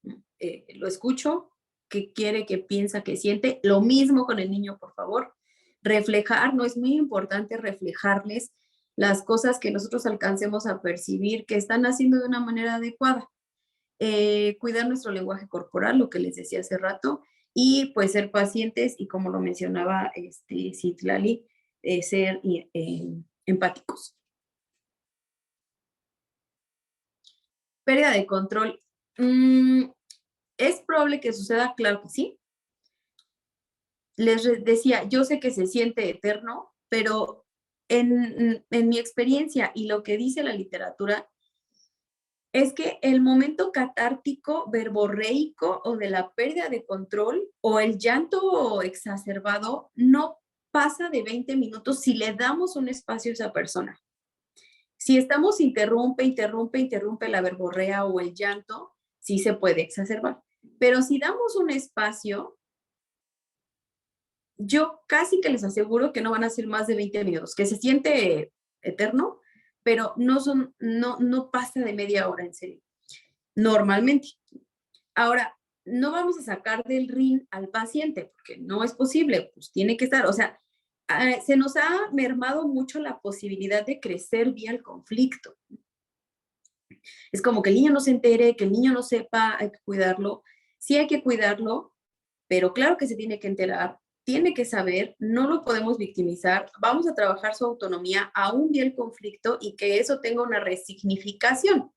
lo escucho, qué quiere, qué piensa, qué siente. Lo mismo con el niño, por favor. Reflejar, no es muy importante reflejarles las cosas que nosotros alcancemos a percibir que están haciendo de una manera adecuada. Cuidar nuestro lenguaje corporal, lo que les decía hace rato, y pues ser pacientes y como lo mencionaba Citlali, ser empáticos. Pérdida de control. ¿Es probable que suceda? Claro que sí. Les decía, yo sé que se siente eterno, pero en mi experiencia y lo que dice la literatura es que el momento catártico, verborreico o de la pérdida de control o el llanto exacerbado no pasa de 20 minutos si le damos un espacio a esa persona. Si estamos interrumpe la verborrea o el llanto, sí se puede exacerbar. Pero si damos un espacio, yo casi que les aseguro que no van a ser más de 20 minutos, que se siente eterno, pero no pasa de media hora, en serio, normalmente. Ahora, no vamos a sacar del ring al paciente, porque no es posible, pues tiene que estar, o sea, se nos ha mermado mucho la posibilidad de crecer vía el conflicto. Es como que el niño no se entere, que el niño no sepa, hay que cuidarlo. Sí hay que cuidarlo, pero claro que se tiene que enterar, tiene que saber, no lo podemos victimizar, vamos a trabajar su autonomía aún vía el conflicto y que eso tenga una resignificación.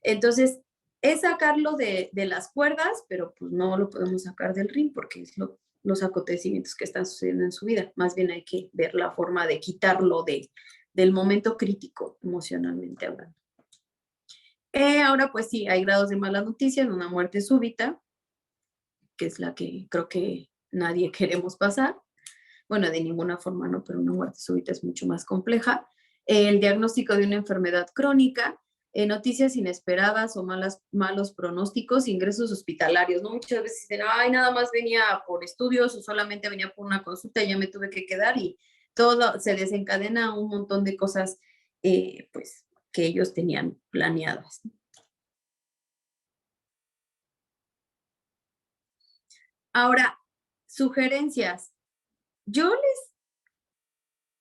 Entonces, es sacarlo de las cuerdas, pero pues no lo podemos sacar del ring porque es los acontecimientos que están sucediendo en su vida. Más bien hay que ver la forma de quitarlo del momento crítico, emocionalmente hablando. Ahora, pues sí, hay grados de mala noticia en una muerte súbita, que es la que creo que nadie queremos pasar. Bueno, de ninguna forma, no, pero una muerte súbita es mucho más compleja. El diagnóstico de una enfermedad crónica, noticias inesperadas o malos pronósticos, ingresos hospitalarios, ¿no? Muchas veces dicen, ay, nada más venía por estudios o solamente venía por una consulta y ya me tuve que quedar y todo se desencadena un montón de cosas, pues, que ellos tenían planeadas. Ahora, sugerencias. Yo les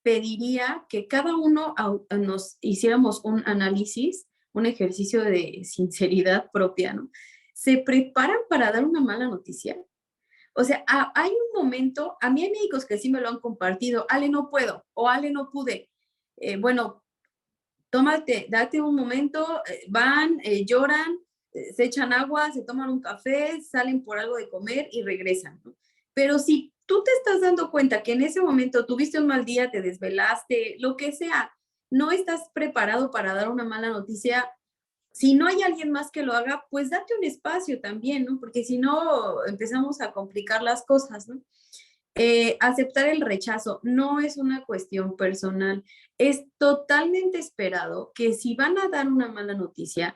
pediría que cada uno nos hiciéramos un análisis, un ejercicio de sinceridad propia, ¿no? ¿Se preparan para dar una mala noticia? O sea, hay un momento, a mí hay médicos que sí me lo han compartido, Ale, no puedo, o Ale, no pude. Bueno, date un momento, van, lloran, se echan agua, se toman un café, salen por algo de comer y regresan, ¿no? Pero si tú te estás dando cuenta que en ese momento tuviste un mal día, te desvelaste, lo que sea, no estás preparado para dar una mala noticia, si no hay alguien más que lo haga, pues date un espacio también, ¿no? Porque si no, empezamos a complicar las cosas, ¿no? Aceptar el rechazo no es una cuestión personal, es totalmente esperado que si van a dar una mala noticia,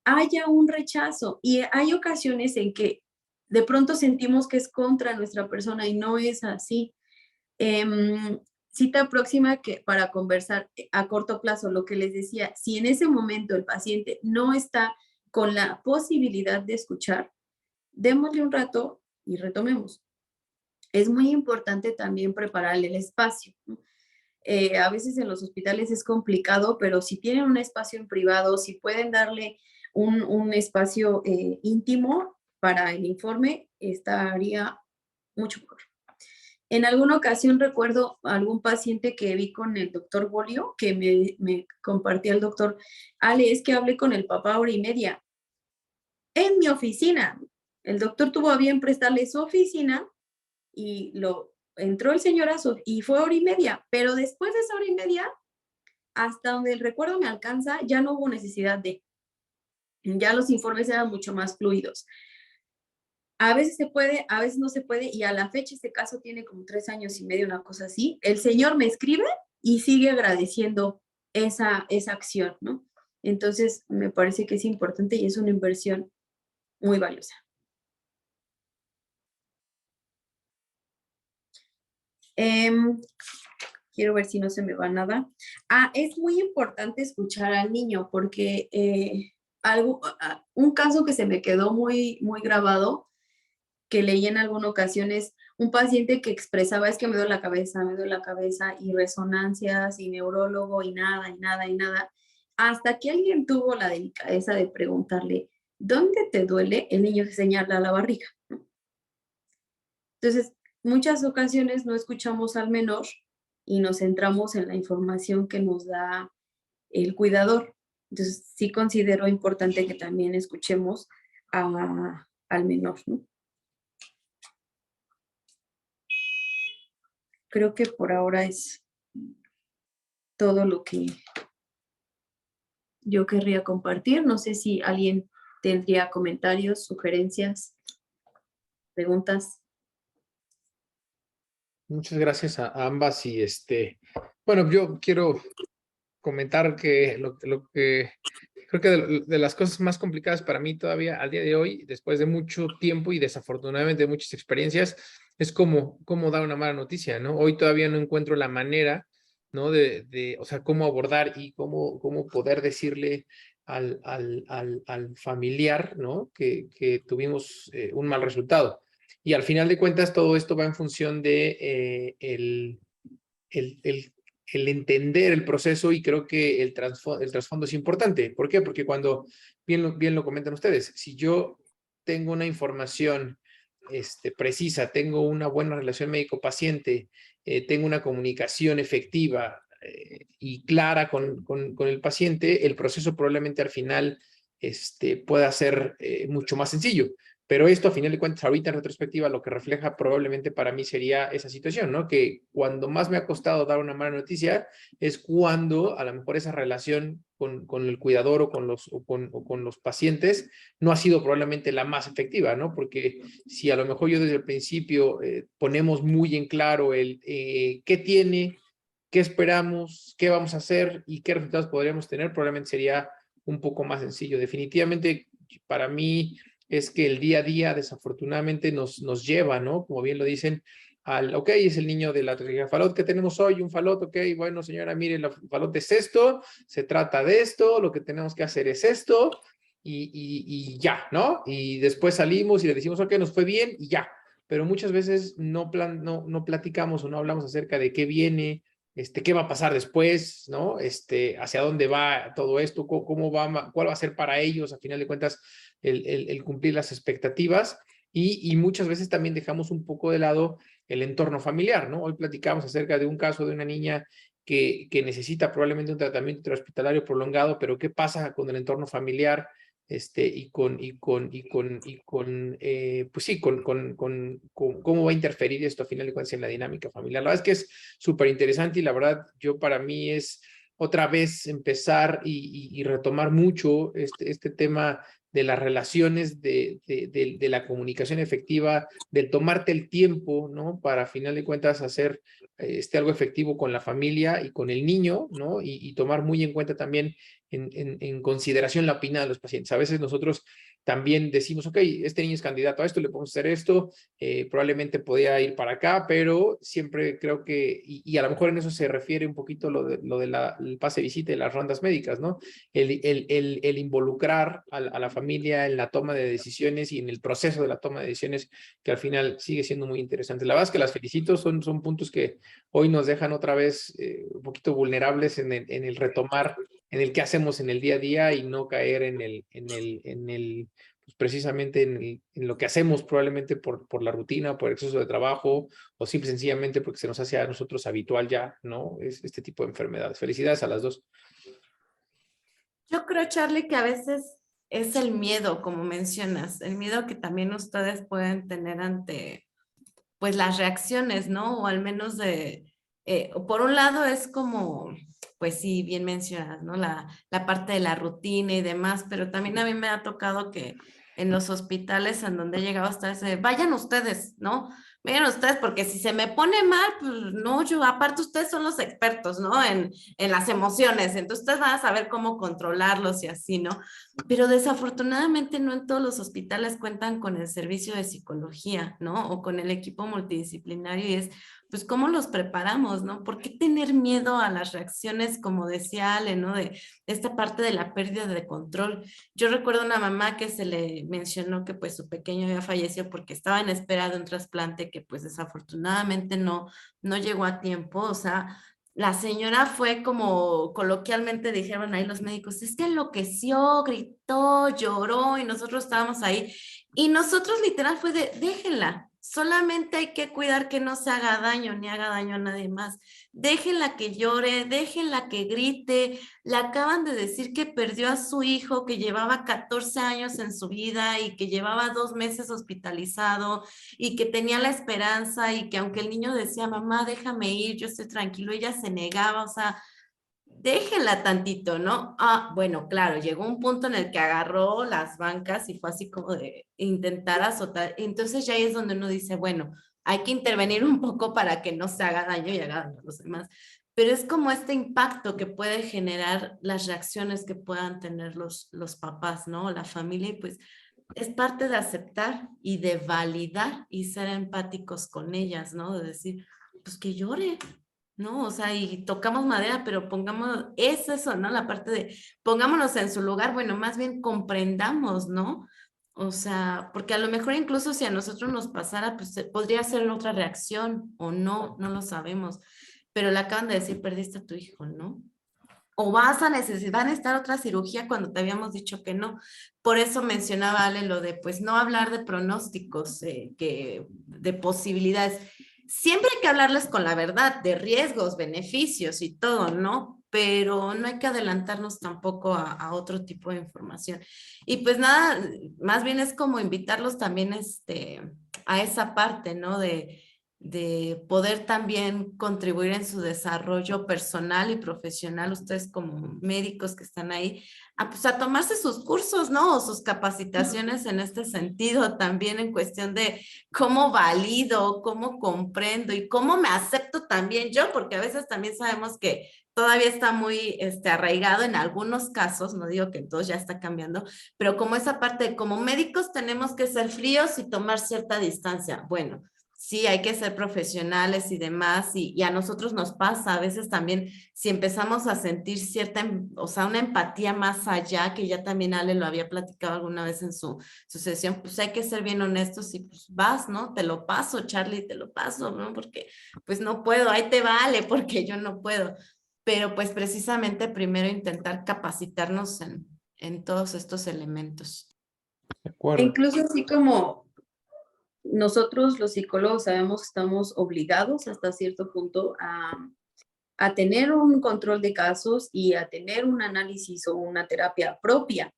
haya un rechazo y hay ocasiones en que de pronto sentimos que es contra nuestra persona y no es así. cita próxima para conversar a corto plazo, lo que les decía, si en ese momento el paciente no está con la posibilidad de escuchar, démosle un rato y retomemos. Es muy importante también prepararle el espacio, ¿no? A veces en los hospitales es complicado, pero si tienen un espacio en privado, si pueden darle un espacio íntimo para el informe, estaría mucho mejor. En alguna ocasión recuerdo algún paciente que vi con el doctor Bolio, que me compartía el doctor, Ale, es que hablé con el papá hora y media en mi oficina. El doctor tuvo a bien prestarle su oficina y entró el señor y fue hora y media, pero después de esa hora y media, hasta donde el recuerdo me alcanza, ya no hubo necesidad ya los informes eran mucho más fluidos. A veces se puede, a veces no se puede, y a la fecha este caso tiene como 3 años y medio, una cosa así. El señor me escribe y sigue agradeciendo esa acción, ¿no? Entonces, me parece que es importante y es una inversión muy valiosa. Quiero ver si no se me va nada. Es muy importante escuchar al niño porque un caso que se me quedó muy, muy grabado, que leí en alguna ocasión, es un paciente que expresaba, es que me duele la cabeza, y resonancias, y neurólogo, y nada, y nada, y nada. Hasta que alguien tuvo la delicadeza de preguntarle, ¿dónde te duele? El niño señala la barriga, ¿no? Entonces, muchas ocasiones no escuchamos al menor y nos centramos en la información que nos da el cuidador. Entonces, sí considero importante que también escuchemos al menor, ¿no? Creo que por ahora es todo lo que yo querría compartir. No sé si alguien tendría comentarios, sugerencias, preguntas. Muchas gracias a ambas y bueno, yo quiero comentar que lo que creo que de las cosas más complicadas para mí todavía al día de hoy, después de mucho tiempo y desafortunadamente muchas experiencias, es cómo dar una mala noticia, ¿no? Hoy todavía no encuentro la manera, ¿no? O sea, cómo abordar y cómo poder decirle al familiar, ¿no? Que tuvimos un mal resultado. Y al final de cuentas, todo esto va en función de el entender el proceso, y creo que el trasfondo es importante. ¿Por qué? Porque cuando, bien lo comentan ustedes, si yo tengo una información precisa, tengo una buena relación médico-paciente, tengo una comunicación efectiva y clara con el paciente, el proceso probablemente al final pueda ser mucho más sencillo. Pero esto, a final de cuentas, ahorita en retrospectiva, lo que refleja probablemente para mí sería esa situación, ¿no? Que cuando más me ha costado dar una mala noticia es cuando a lo mejor esa relación con el cuidador o con los pacientes no ha sido probablemente la más efectiva, ¿no? Porque si a lo mejor yo desde el principio ponemos muy en claro qué tiene, qué esperamos, qué vamos a hacer y qué resultados podríamos tener, probablemente sería un poco más sencillo. Definitivamente, para mí es que el día a día desafortunadamente nos lleva, ¿no? Como bien lo dicen, ok, es el niño de la falot que tenemos hoy, un falot, ok, bueno señora, mire, el falot es esto, se trata de esto, lo que tenemos que hacer es esto, y ya, ¿no? Y después salimos y le decimos, ok, nos fue bien y ya, pero muchas veces no platicamos o no hablamos acerca de qué viene, qué va a pasar después, ¿no? Hacia dónde va todo esto, cuál va a ser para ellos, a final de cuentas, el cumplir las expectativas, y muchas veces también dejamos un poco de lado el entorno familiar, ¿no? Hoy platicamos acerca de un caso de una niña que necesita probablemente un tratamiento intrahospitalario prolongado, pero ¿qué pasa con el entorno familiar? Pues sí, con cómo va a interferir esto a final de cuentas en la dinámica familiar. La verdad es que es súper interesante, y la verdad, para mí es otra vez empezar y retomar mucho este tema de las relaciones, de la comunicación efectiva, del tomarte el tiempo, ¿no? Para, a final de cuentas, hacer algo efectivo con la familia y con el niño, ¿no? Y tomar muy en cuenta también en consideración la opinión de los pacientes. A veces nosotros también decimos, ok, este niño es candidato a esto, le podemos hacer esto, probablemente podía ir para acá, pero siempre creo que, y a lo mejor en eso se refiere un poquito lo de el pase de visita y las rondas médicas, ¿no? El involucrar a la familia en la toma de decisiones y en el proceso de la toma de decisiones, que al final sigue siendo muy interesante. La verdad es que las felicito, son puntos que hoy nos dejan otra vez un poquito vulnerables en el retomar, en el qué hacemos en el día a día y no caer pues precisamente en lo que hacemos probablemente por la rutina, por exceso de trabajo o simple y sencillamente porque se nos hace a nosotros habitual ya, ¿no? Es este tipo de enfermedades. Felicidades a las dos. Yo creo, Charlie, que a veces es el miedo, como mencionas, el miedo que también ustedes pueden tener ante, pues, las reacciones, ¿no? O al menos por un lado es como, pues sí, bien mencionas, ¿no? La parte de la rutina y demás, pero también a mí me ha tocado que en los hospitales en donde he llegado a estar, vayan ustedes, ¿no? Vayan ustedes, porque si se me pone mal, pues no, yo, aparte ustedes son los expertos, ¿no? En las emociones, entonces ustedes van a saber cómo controlarlos y así, ¿no? Pero desafortunadamente no en todos los hospitales cuentan con el servicio de psicología, ¿no? O con el equipo multidisciplinario y es, pues, ¿cómo los preparamos, no? ¿Por qué tener miedo a las reacciones, como decía Ale, ¿no? De esta parte de la pérdida de control. Yo recuerdo una mamá que se le mencionó que pues su pequeño había fallecido porque estaba en espera de un trasplante que pues desafortunadamente no llegó a tiempo, o sea, la señora fue como coloquialmente dijeron ahí los médicos, es que enloqueció, gritó, lloró y nosotros estábamos ahí. Y nosotros literal fue de, déjenla, solamente hay que cuidar que no se haga daño ni haga daño a nadie más. Déjenla que llore, déjenla que grite. Le acaban de decir que perdió a su hijo que llevaba 14 años en su vida y que llevaba 2 meses hospitalizado y que tenía la esperanza y que aunque el niño decía, mamá, déjame ir, yo estoy tranquilo, ella se negaba, o sea, déjenla tantito, ¿no? Ah, bueno, claro, llegó un punto en el que agarró las bancas y fue así como de intentar azotar, entonces ya ahí es donde uno dice, bueno, hay que intervenir un poco para que no se haga daño y haga daño a los demás, pero es como este impacto que puede generar las reacciones que puedan tener los papás, ¿no? La familia, y pues es parte de aceptar y de validar y ser empáticos con ellas, ¿no? De decir, pues que llore, ¿no? O sea, y tocamos madera, pero pongamos, es eso, ¿no? La parte de pongámonos en su lugar, bueno, más bien comprendamos, ¿no? O sea, porque a lo mejor incluso si a nosotros nos pasara, pues podría ser otra reacción o no, no lo sabemos, pero le acaban de decir, perdiste a tu hijo, ¿no? O vas a necesitar otra cirugía cuando te habíamos dicho que no. Por eso mencionaba Ale lo de, pues, no hablar de pronósticos, de posibilidades. Siempre hay que hablarles con la verdad, de riesgos, beneficios y todo, ¿no? Pero no hay que adelantarnos tampoco a otro tipo de información. Y pues nada, más bien es como invitarlos también a esa parte, ¿no? De poder también contribuir en su desarrollo personal y profesional, ustedes como médicos que están ahí, pues a tomarse sus cursos, ¿no? O sus capacitaciones en este sentido, también en cuestión de cómo valido, cómo comprendo y cómo me acepto también yo, porque a veces también sabemos que todavía está muy arraigado en algunos casos, no digo que en todos ya está cambiando, pero como esa parte de como médicos tenemos que ser fríos y tomar cierta distancia. Bueno, sí, hay que ser profesionales y demás, y a nosotros nos pasa a veces también, si empezamos a sentir cierta, o sea, una empatía más allá, que ya también Ale lo había platicado alguna vez en su sesión, pues hay que ser bien honestos y pues vas, ¿no? Te lo paso, Charlie, te lo paso, ¿no? Porque pues no puedo, ahí te vale, porque yo no puedo. Pero pues precisamente primero intentar capacitarnos en todos estos elementos. De E acuerdo. incluso así como nosotros los psicólogos sabemos que estamos obligados hasta cierto punto a tener un control de casos y a tener un análisis o una terapia propia.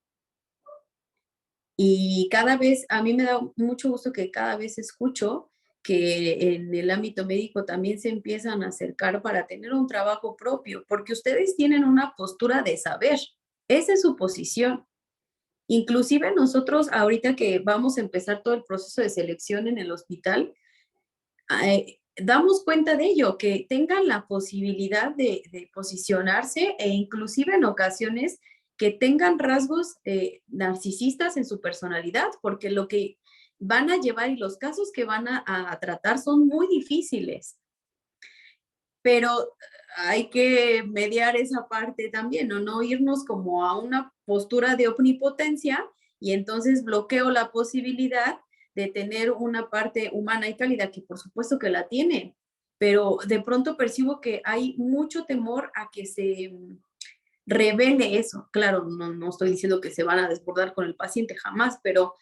Y cada vez, a mí me da mucho gusto que cada vez escucho que en el ámbito médico también se empiezan a acercar para tener un trabajo propio, porque ustedes tienen una postura de saber, esa es su posición. Inclusive nosotros ahorita que vamos a empezar todo el proceso de selección en el hospital, damos cuenta de ello, que tengan la posibilidad de posicionarse e inclusive en ocasiones que tengan rasgos narcisistas en su personalidad, porque lo que van a llevar y los casos que van a tratar son muy difíciles. Pero hay que mediar esa parte también, ¿no? No irnos como a una postura de omnipotencia y entonces bloqueo la posibilidad de tener una parte humana y cálida, que por supuesto que la tiene, pero de pronto percibo que hay mucho temor a que se revele eso. Claro, no estoy diciendo que se van a desbordar con el paciente jamás, pero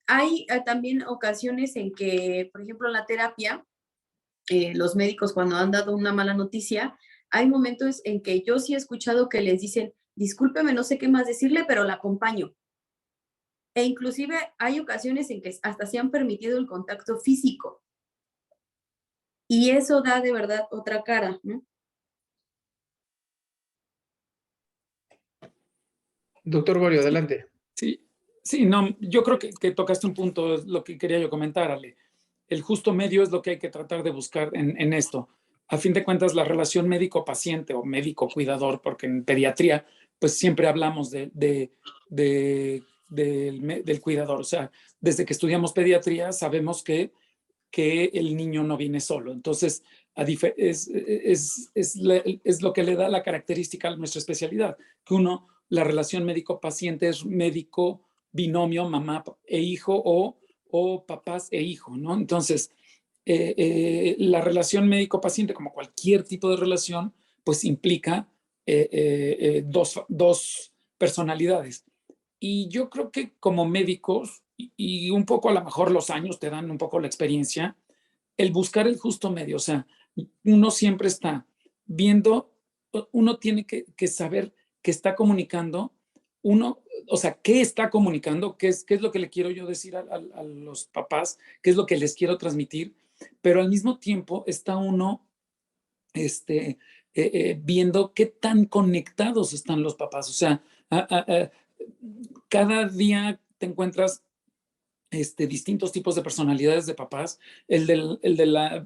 hay también ocasiones en que, por ejemplo, en la terapia, los médicos cuando han dado una mala noticia, hay momentos en que yo sí he escuchado que les dicen, discúlpeme, no sé qué más decirle, pero la acompaño. E inclusive hay ocasiones en que hasta se han permitido el contacto físico. Y eso da de verdad otra cara, ¿no? Doctor Gorio, adelante. Sí, sí, no, yo creo que tocaste un punto, es lo que quería yo comentar, Ale. El justo medio es lo que hay que tratar de buscar en esto. A fin de cuentas, la relación médico-paciente o médico-cuidador, porque en pediatría, pues siempre hablamos del cuidador. O sea, desde que estudiamos pediatría sabemos que el niño no viene solo. Entonces, es lo que le da la característica a nuestra especialidad, que la relación médico-paciente es médico, binomio, mamá e hijo o papás e hijo, ¿no? Entonces, la relación médico-paciente, como cualquier tipo de relación, pues implica dos personalidades. Y yo creo que como médicos, y un poco a lo mejor los años te dan un poco la experiencia, el buscar el justo medio, o sea, uno siempre está viendo, uno tiene que saber que está comunicando, o sea, qué está comunicando, qué es lo que le quiero yo decir a los papás, qué es lo que les quiero transmitir, pero al mismo tiempo está uno viendo qué tan conectados están los papás, o sea, cada día te encuentras distintos tipos de personalidades de papás.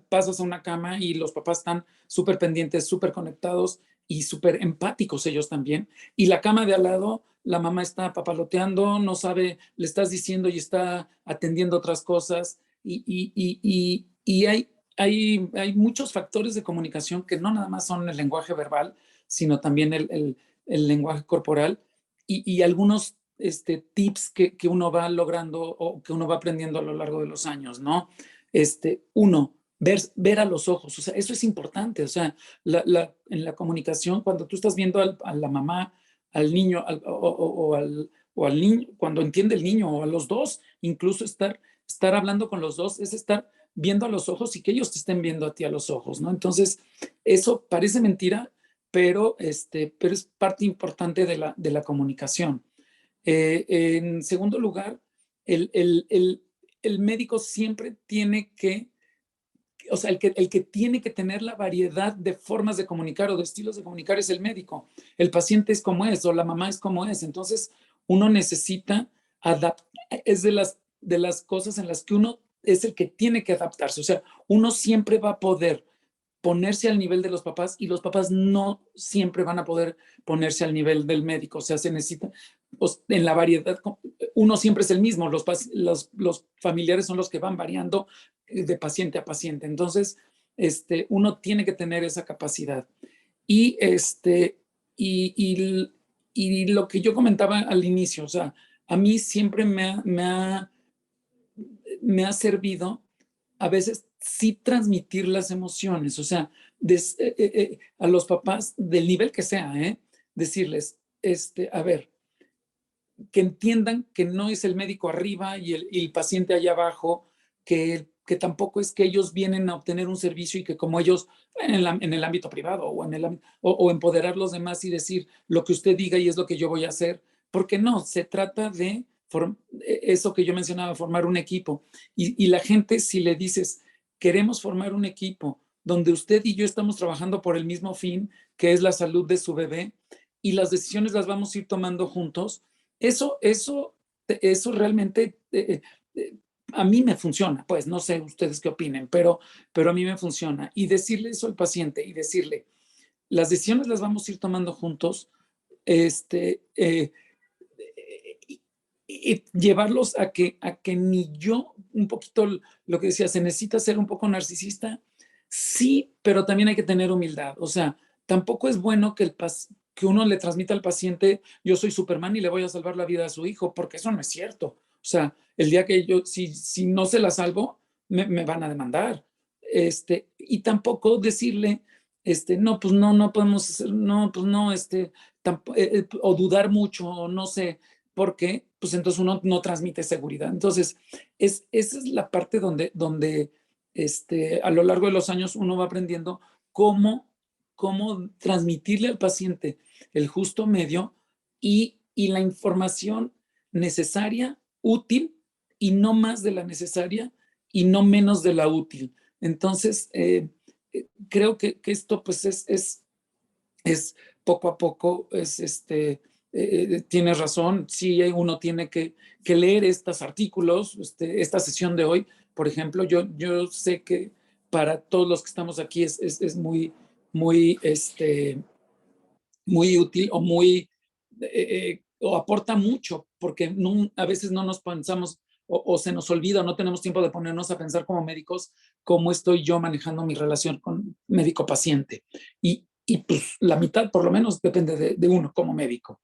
Pasas a una cama y los papás están súper pendientes, súper conectados y súper empáticos ellos también. Y la cama de al lado, la mamá está papaloteando, no sabe, le estás diciendo y está atendiendo otras cosas. Y hay muchos factores de comunicación que no nada más son el lenguaje verbal, sino también el lenguaje corporal y algunos tips que uno va logrando o que uno va aprendiendo a lo largo de los años, ¿no? Uno, ver a los ojos, o sea, eso es importante, o sea, en la comunicación, cuando tú estás viendo a la mamá, al niño, o al niño, cuando entiende el niño, o a los dos, incluso estar hablando con los dos, es estar viendo a los ojos y que ellos te estén viendo a ti a los ojos, ¿no? Entonces, eso parece mentira, pero es parte importante de la comunicación. En segundo lugar, el médico siempre tiene que, o sea, el que tiene que tener la variedad de formas de comunicar o de estilos de comunicar es el médico. El paciente es como es o la mamá es como es. Entonces, uno necesita adaptar, es de las cosas en las que uno es el que tiene que adaptarse. O sea, uno siempre va a poder ponerse al nivel de los papás y los papás no siempre van a poder ponerse al nivel del médico. O sea, se necesita, pues, en la variedad, uno siempre es el mismo, los familiares son los que van variando de paciente a paciente. Entonces, uno tiene que tener esa capacidad. Y, y lo que yo comentaba al inicio, o sea, a mí siempre me ha servido a veces sí transmitir las emociones, o sea, a los papás del nivel que sea, decirles, a ver, que entiendan que no es el médico arriba y el paciente allá abajo, que tampoco es que ellos vienen a obtener un servicio y que como ellos en el ámbito privado o empoderar a los demás y decir lo que usted diga y es lo que yo voy a hacer, porque no, se trata de eso que yo mencionaba, formar un equipo. Y la gente, si le dices, queremos formar un equipo donde usted y yo estamos trabajando por el mismo fin, que es la salud de su bebé, y las decisiones las vamos a ir tomando juntos, eso realmente a mí me funciona. Pues no sé ustedes qué opinen, pero a mí me funciona. Y decirle eso al paciente y decirle, las decisiones las vamos a ir tomando juntos, y llevarlos a que ni yo, un poquito lo que decía, se necesita ser un poco narcisista, sí, pero también hay que tener humildad. O sea, tampoco es bueno que uno le transmita al paciente, yo soy Superman y le voy a salvar la vida a su hijo, porque eso no es cierto. O sea, el día que yo, si no se la salvo, me van a demandar. Y tampoco decirle, no, pues no podemos hacer, no, pues no, o dudar mucho, o no sé, porque pues entonces uno no transmite seguridad. Entonces, esa es la parte donde a lo largo de los años uno va aprendiendo cómo transmitirle al paciente el justo medio y la información necesaria, útil, y no más de la necesaria y no menos de la útil. Entonces, creo que esto pues es poco a poco, tienes razón, sí uno tiene que leer estos artículos, esta sesión de hoy, por ejemplo, yo sé que para todos los que estamos aquí es muy, muy, muy útil o o aporta mucho, porque a veces no nos pensamos o se nos olvida o no tenemos tiempo de ponernos a pensar como médicos cómo estoy yo manejando mi relación con médico-paciente. Y pues la mitad por lo menos depende de uno como médico.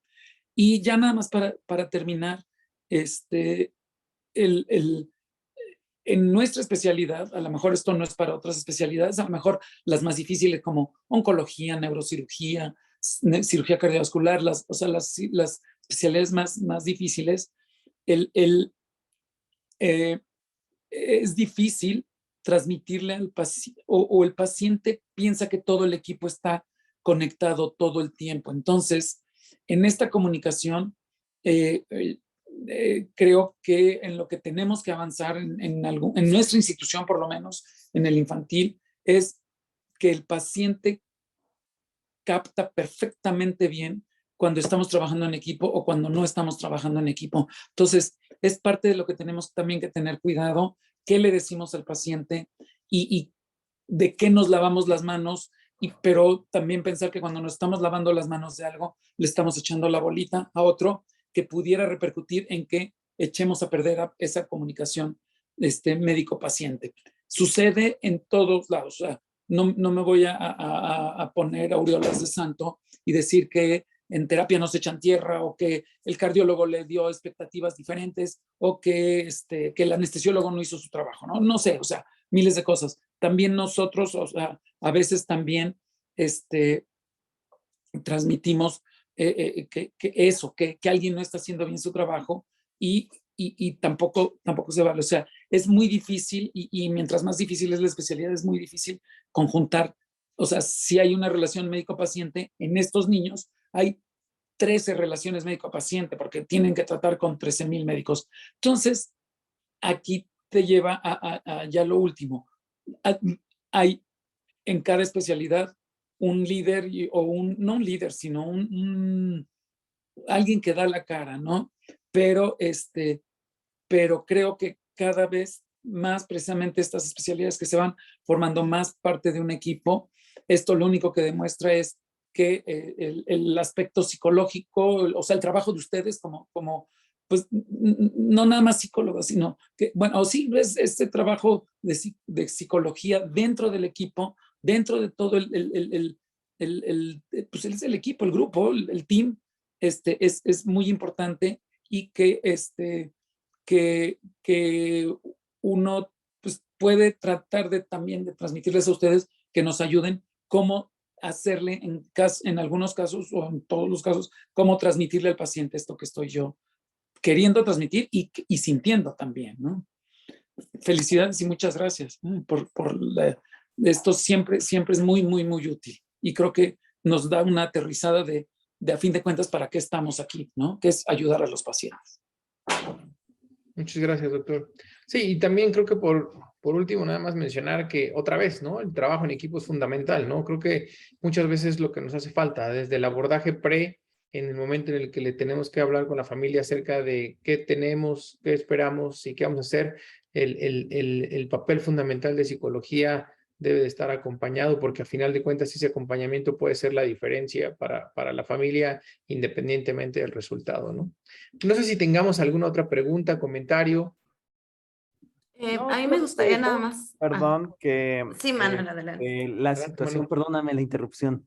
Y ya nada más para terminar, el, el, en nuestra especialidad, a lo mejor esto no es para otras especialidades, a lo mejor las más difíciles como oncología, neurocirugía, cirugía cardiovascular, o sea, las especialidades más difíciles, el, el, eh, es difícil transmitirle al paciente o el paciente piensa que todo el equipo está conectado todo el tiempo. Entonces, en esta comunicación, eh, creo que en lo que tenemos que avanzar en nuestra institución, por lo menos en el infantil, es que el paciente capta perfectamente bien cuando estamos trabajando en equipo o cuando no estamos trabajando en equipo. Entonces, es parte de lo que tenemos también que tener cuidado, qué le decimos al paciente y de qué nos lavamos las manos, pero también pensar que cuando nos estamos lavando las manos de algo, le estamos echando la bolita a otro que pudiera repercutir en que echemos a perder esa comunicación médico-paciente. Sucede en todos lados. O sea, no me voy a poner aureolas de santo y decir que en terapia nos echan tierra o que el cardiólogo le dio expectativas diferentes o que el anestesiólogo no hizo su trabajo, ¿no? No sé, o sea, miles de cosas. También nosotros, o sea, a veces también transmitimos que alguien no está haciendo bien su trabajo y tampoco se vale. O sea, es muy difícil y mientras más difícil es la especialidad, es muy difícil conjuntar. O sea, si hay una relación médico-paciente, en estos niños hay 13 relaciones médico-paciente porque tienen que tratar con 13,000 médicos. Entonces, aquí te lleva a ya lo último. Hay en cada especialidad un líder no un líder, sino alguien que da la cara, ¿no? Pero, pero creo que cada vez más precisamente estas especialidades que se van formando más parte de un equipo, esto lo único que demuestra es que el aspecto psicológico, o sea, el trabajo de ustedes como pues no nada más psicólogos, sino que, bueno, sí, es este trabajo de psicología dentro del equipo, dentro de todo pues es el equipo, el grupo, el team, es muy importante y que uno pues, puede tratar también de transmitirles a ustedes que nos ayuden cómo hacerle en algunos casos o en todos los casos, cómo transmitirle al paciente esto que estoy yo queriendo transmitir y sintiendo también, ¿no? Felicidades y muchas gracias esto siempre es muy, muy, muy útil y creo que nos da una aterrizada de a fin de cuentas para qué estamos aquí, ¿no? Que es ayudar a los pacientes. Muchas gracias, doctor. Sí, y también creo que por último, nada más mencionar que otra vez, ¿no? El trabajo en equipo es fundamental, ¿no? Creo que muchas veces lo que nos hace falta, desde el abordaje en el momento en el que le tenemos que hablar con la familia acerca de qué tenemos, qué esperamos y qué vamos a hacer, el papel fundamental de psicología debe de estar acompañado, porque a final de cuentas ese acompañamiento puede ser la diferencia para la familia, independientemente del resultado, ¿no? No sé si tengamos alguna otra pregunta, comentario. No, A mí me creo gustaría que, nada más. perdón, que Sí, Manuel, adelante. la Adelante, situación, Manu. perdóname la interrupción,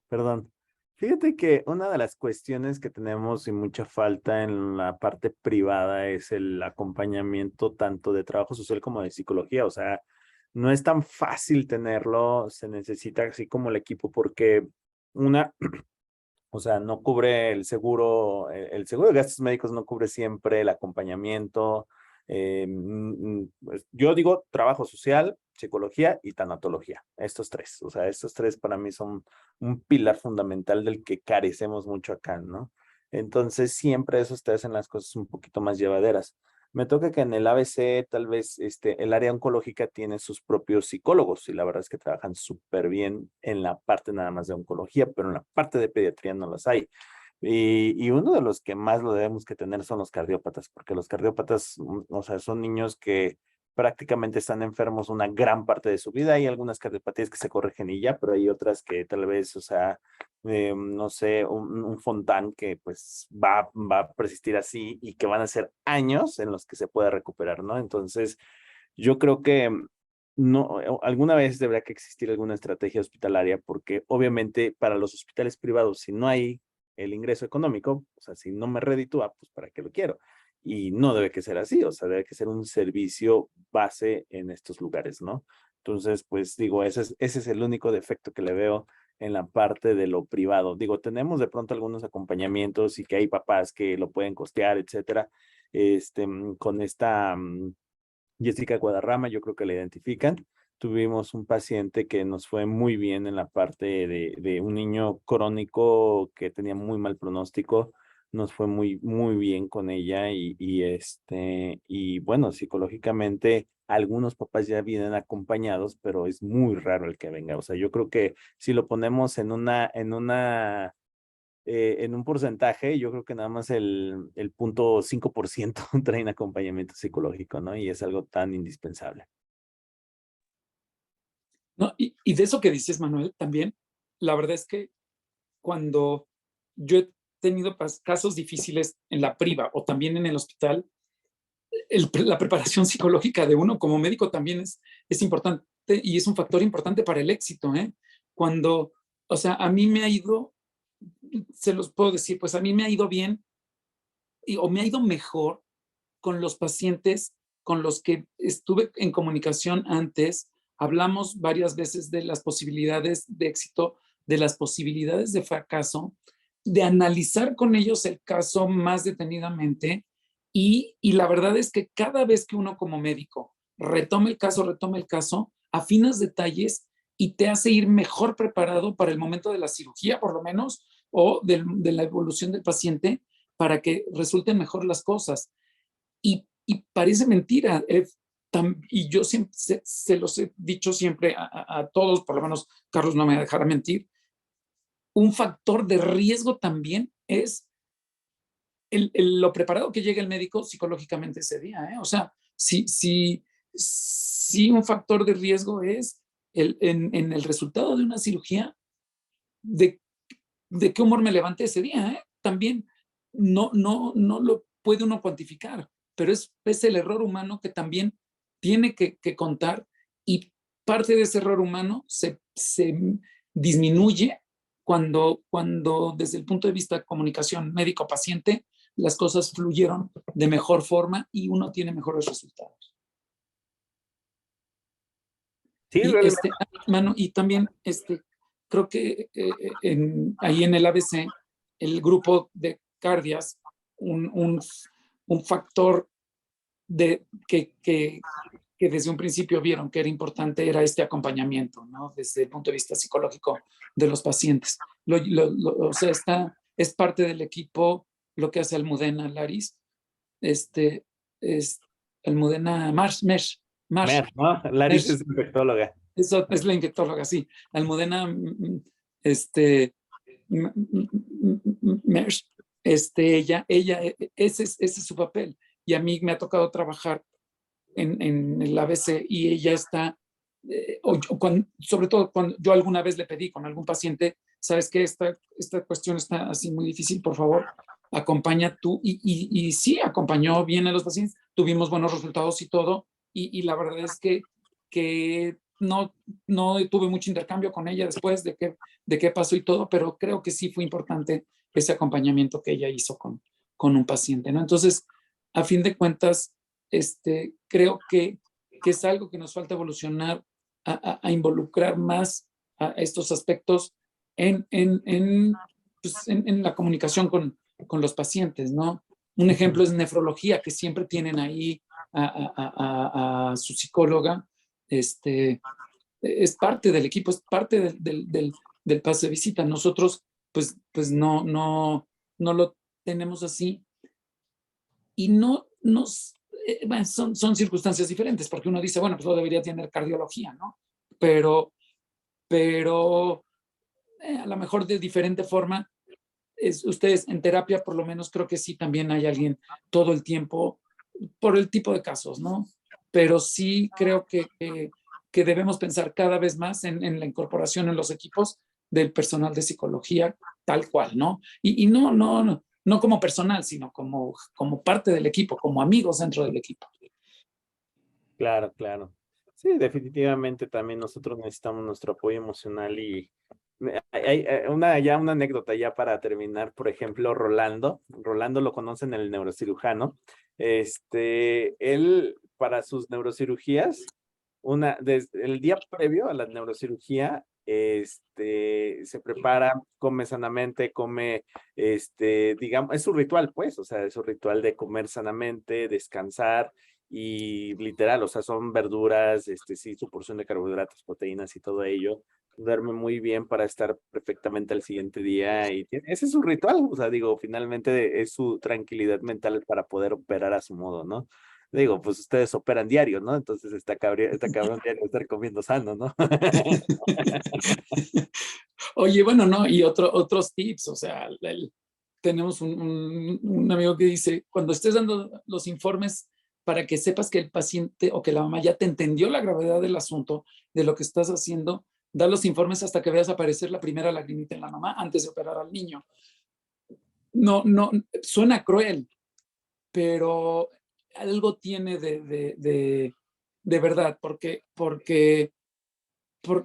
perdón. Fíjate que una de las cuestiones que tenemos y mucha falta en la parte privada es el acompañamiento tanto de trabajo social como de psicología. O sea, no es tan fácil tenerlo, se necesita así como el equipo porque una, o sea, no cubre el seguro de gastos médicos no cubre siempre el acompañamiento. Pues, yo digo trabajo social, psicología y tanatología, estos tres. O sea, estos tres para mí son un pilar fundamental del que carecemos mucho acá, ¿no? Entonces, siempre esos te hacen las cosas un poquito más llevaderas. Me toca que en el ABC tal vez el área oncológica tiene sus propios psicólogos y la verdad es que trabajan súper bien en la parte nada más de oncología, pero en la parte de pediatría no las hay. Y uno de los que más lo debemos que tener son los cardiópatas, porque los cardiópatas, o sea, son niños que prácticamente están enfermos una gran parte de su vida. Hay algunas cardiopatías que se corrigen y ya, pero hay otras que tal vez, o sea, no sé, un Fontán que pues va a persistir así y que van a ser años en los que se pueda recuperar, ¿no? Entonces, yo creo que no, alguna vez deberá que existir alguna estrategia hospitalaria porque obviamente para los hospitales privados, si no hay el ingreso económico, o sea, si no me reditúa, pues ¿para qué lo quiero? Y no debe que ser así, o sea, debe que ser un servicio base en estos lugares, ¿no? Entonces, pues digo, ese es el único defecto que le veo en la parte de lo privado. Digo, tenemos de pronto algunos acompañamientos y que hay papás que lo pueden costear, etcétera. Con esta Jessica Guadarrama, yo creo que la identifican. Tuvimos un paciente que nos fue muy bien en la parte de un niño crónico que tenía muy mal pronóstico. Nos fue muy bien con ella y bueno, psicológicamente algunos papás ya vienen acompañados, pero es muy raro el que venga. O sea, yo creo que si lo ponemos en un porcentaje, yo creo que nada más el 0.5% traen acompañamiento psicológico, ¿no? Y es algo tan indispensable. No, y de eso que dices, Manuel, también, la verdad es que cuando yo he tenido casos difíciles en la priva o también en el hospital, la preparación psicológica de uno como médico también es importante y es un factor importante para el éxito, ¿eh? Cuando, o sea, a mí me ha ido, se los puedo decir, pues a mí me ha ido bien o me ha ido mejor con los pacientes con los que estuve en comunicación antes. Hablamos varias veces de las posibilidades de éxito, de las posibilidades de fracaso, de analizar con ellos el caso más detenidamente y la verdad es que cada vez que uno como médico retoma el caso, afinas detalles y te hace ir mejor preparado para el momento de la cirugía, por lo menos, o de la evolución del paciente, para que resulten mejor las cosas. Y parece mentira, y yo siempre, se los he dicho siempre a todos, por lo menos Carlos no me va a dejar mentir, un factor de riesgo también es lo preparado que llega el médico psicológicamente ese día, ¿eh? O sea, si un factor de riesgo es en el resultado de una cirugía, de qué humor me levanté ese día, ¿eh? También no lo puede uno cuantificar, pero es el error humano que también tiene que contar y parte de ese error humano se disminuye cuando desde el punto de vista de comunicación médico-paciente las cosas fluyeron de mejor forma y uno tiene mejores resultados. Sí, Y realmente. Manu, y también creo que ahí en el ABC, el grupo de Cardias, un factor que desde un principio vieron que era importante era este acompañamiento, ¿no? Desde el punto de vista psicológico de los pacientes. O sea, es parte del equipo lo que hace Almudena Laris, es Almudena Mesh, ¿no? Larissa es infectóloga. eso es la infectóloga, sí. Almudena, Mersch, ella, ese es su papel. Y a mí me ha tocado trabajar en el ABC y ella está sobre todo cuando yo alguna vez le pedí con algún paciente, sabes que esta cuestión está así muy difícil, por favor, acompaña tú. Y sí, acompañó bien a los pacientes, tuvimos buenos resultados y todo, y la verdad es que no tuve mucho intercambio con ella después de qué pasó y todo, pero creo que sí fue importante ese acompañamiento que ella hizo con un paciente, ¿no? Entonces, a fin de cuentas, creo que es algo que nos falta evolucionar a involucrar más a estos aspectos pues, en la comunicación con los pacientes, ¿no? Un ejemplo es nefrología, que siempre tienen ahí a su psicóloga, es parte del equipo, es parte del pase de visita. Nosotros, pues no lo tenemos así y no nos, bueno, son circunstancias diferentes, porque uno dice, bueno, pues lo debería tener cardiología, ¿no? Pero a lo mejor de diferente forma, ustedes en terapia por lo menos creo que sí también hay alguien todo el tiempo por el tipo de casos, ¿no? Pero sí creo que debemos pensar cada vez más en la incorporación en los equipos del personal de psicología tal cual, ¿no? Y no como personal, sino como parte del equipo, como amigos dentro del equipo. Claro, claro. Sí, definitivamente también nosotros necesitamos nuestro apoyo emocional y hay una anécdota ya para terminar, por ejemplo, Rolando lo conocen, el neurocirujano, él para sus neurocirugías, desde el día previo a la neurocirugía, se prepara, come sanamente, digamos, es su ritual, pues, o sea, es su ritual de comer sanamente, descansar, y literal, o sea, son verduras, sí, su porción de carbohidratos, proteínas y todo ello. Duerme muy bien para estar perfectamente al siguiente día y ese es su ritual, o sea, digo, finalmente es su tranquilidad mental para poder operar a su modo, ¿no? Digo, pues ustedes operan diario, ¿no? Entonces está cabrón diario estar comiendo sano, ¿no? Oye, bueno, no, y otros tips, o sea, tenemos un amigo que dice, cuando estés dando los informes para que sepas que el paciente o que la mamá ya te entendió la gravedad del asunto, de lo que estás haciendo, da los informes hasta que veas aparecer la primera lagrimita en la mamá antes de operar al niño. No, suena cruel, pero algo tiene de verdad, porque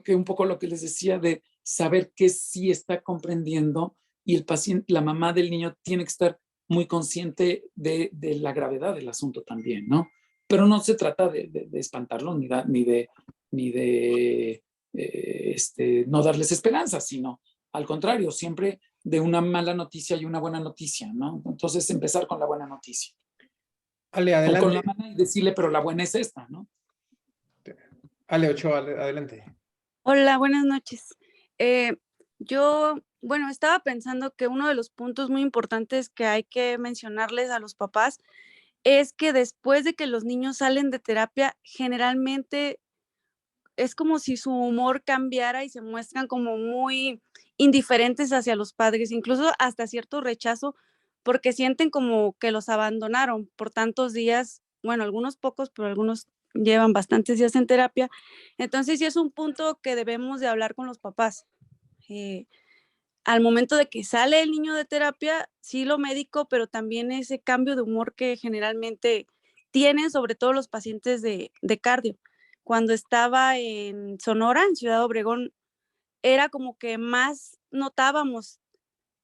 un poco lo que les decía de saber que sí está comprendiendo y el paciente, la mamá del niño tiene que estar muy consciente de la gravedad del asunto también, ¿no? Pero no se trata de espantarlo ni de no darles esperanza, sino al contrario, siempre de una mala noticia y una buena noticia, ¿no? Entonces empezar con la buena noticia. Ale, O con la adelante. mala y decirle, pero la buena es esta, ¿no? Ale Ochoa, adelante. Hola, buenas noches. Yo, bueno, estaba pensando que uno de los puntos muy importantes que hay que mencionarles a los papás es que después de que los niños salen de terapia, generalmente es como si su humor cambiara y se muestran como muy indiferentes hacia los padres, incluso hasta cierto rechazo, porque sienten como que los abandonaron por tantos días, bueno, algunos pocos, pero algunos llevan bastantes días en terapia. Entonces sí es un punto que debemos de hablar con los papás. Eh, Al momento de que sale el niño de terapia, sí lo médico, pero también ese cambio de humor que generalmente tienen, sobre todo los pacientes de cardio. Cuando estaba en Sonora, en Ciudad Obregón, era como que más notábamos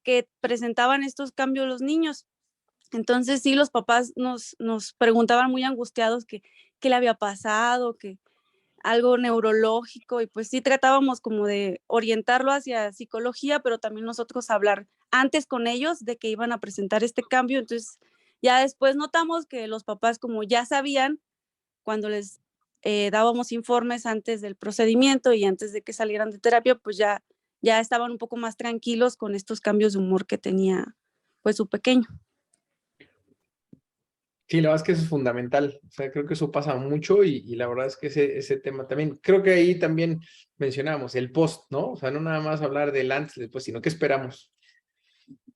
que presentaban estos cambios los niños. Entonces sí, los papás nos preguntaban muy angustiados que qué le había pasado, que algo neurológico, y pues sí tratábamos como de orientarlo hacia psicología, pero también nosotros hablar antes con ellos de que iban a presentar este cambio. Entonces ya después notamos que los papás como ya sabían cuando les dábamos informes antes del procedimiento y antes de que salieran de terapia, pues ya estaban un poco más tranquilos con estos cambios de humor que tenía pues su pequeño. Sí, la verdad es que eso es fundamental. O sea, creo que eso pasa mucho y la verdad es que ese tema también, creo que ahí también mencionamos el post, ¿no? O sea, no nada más hablar del antes, después, sino qué esperamos.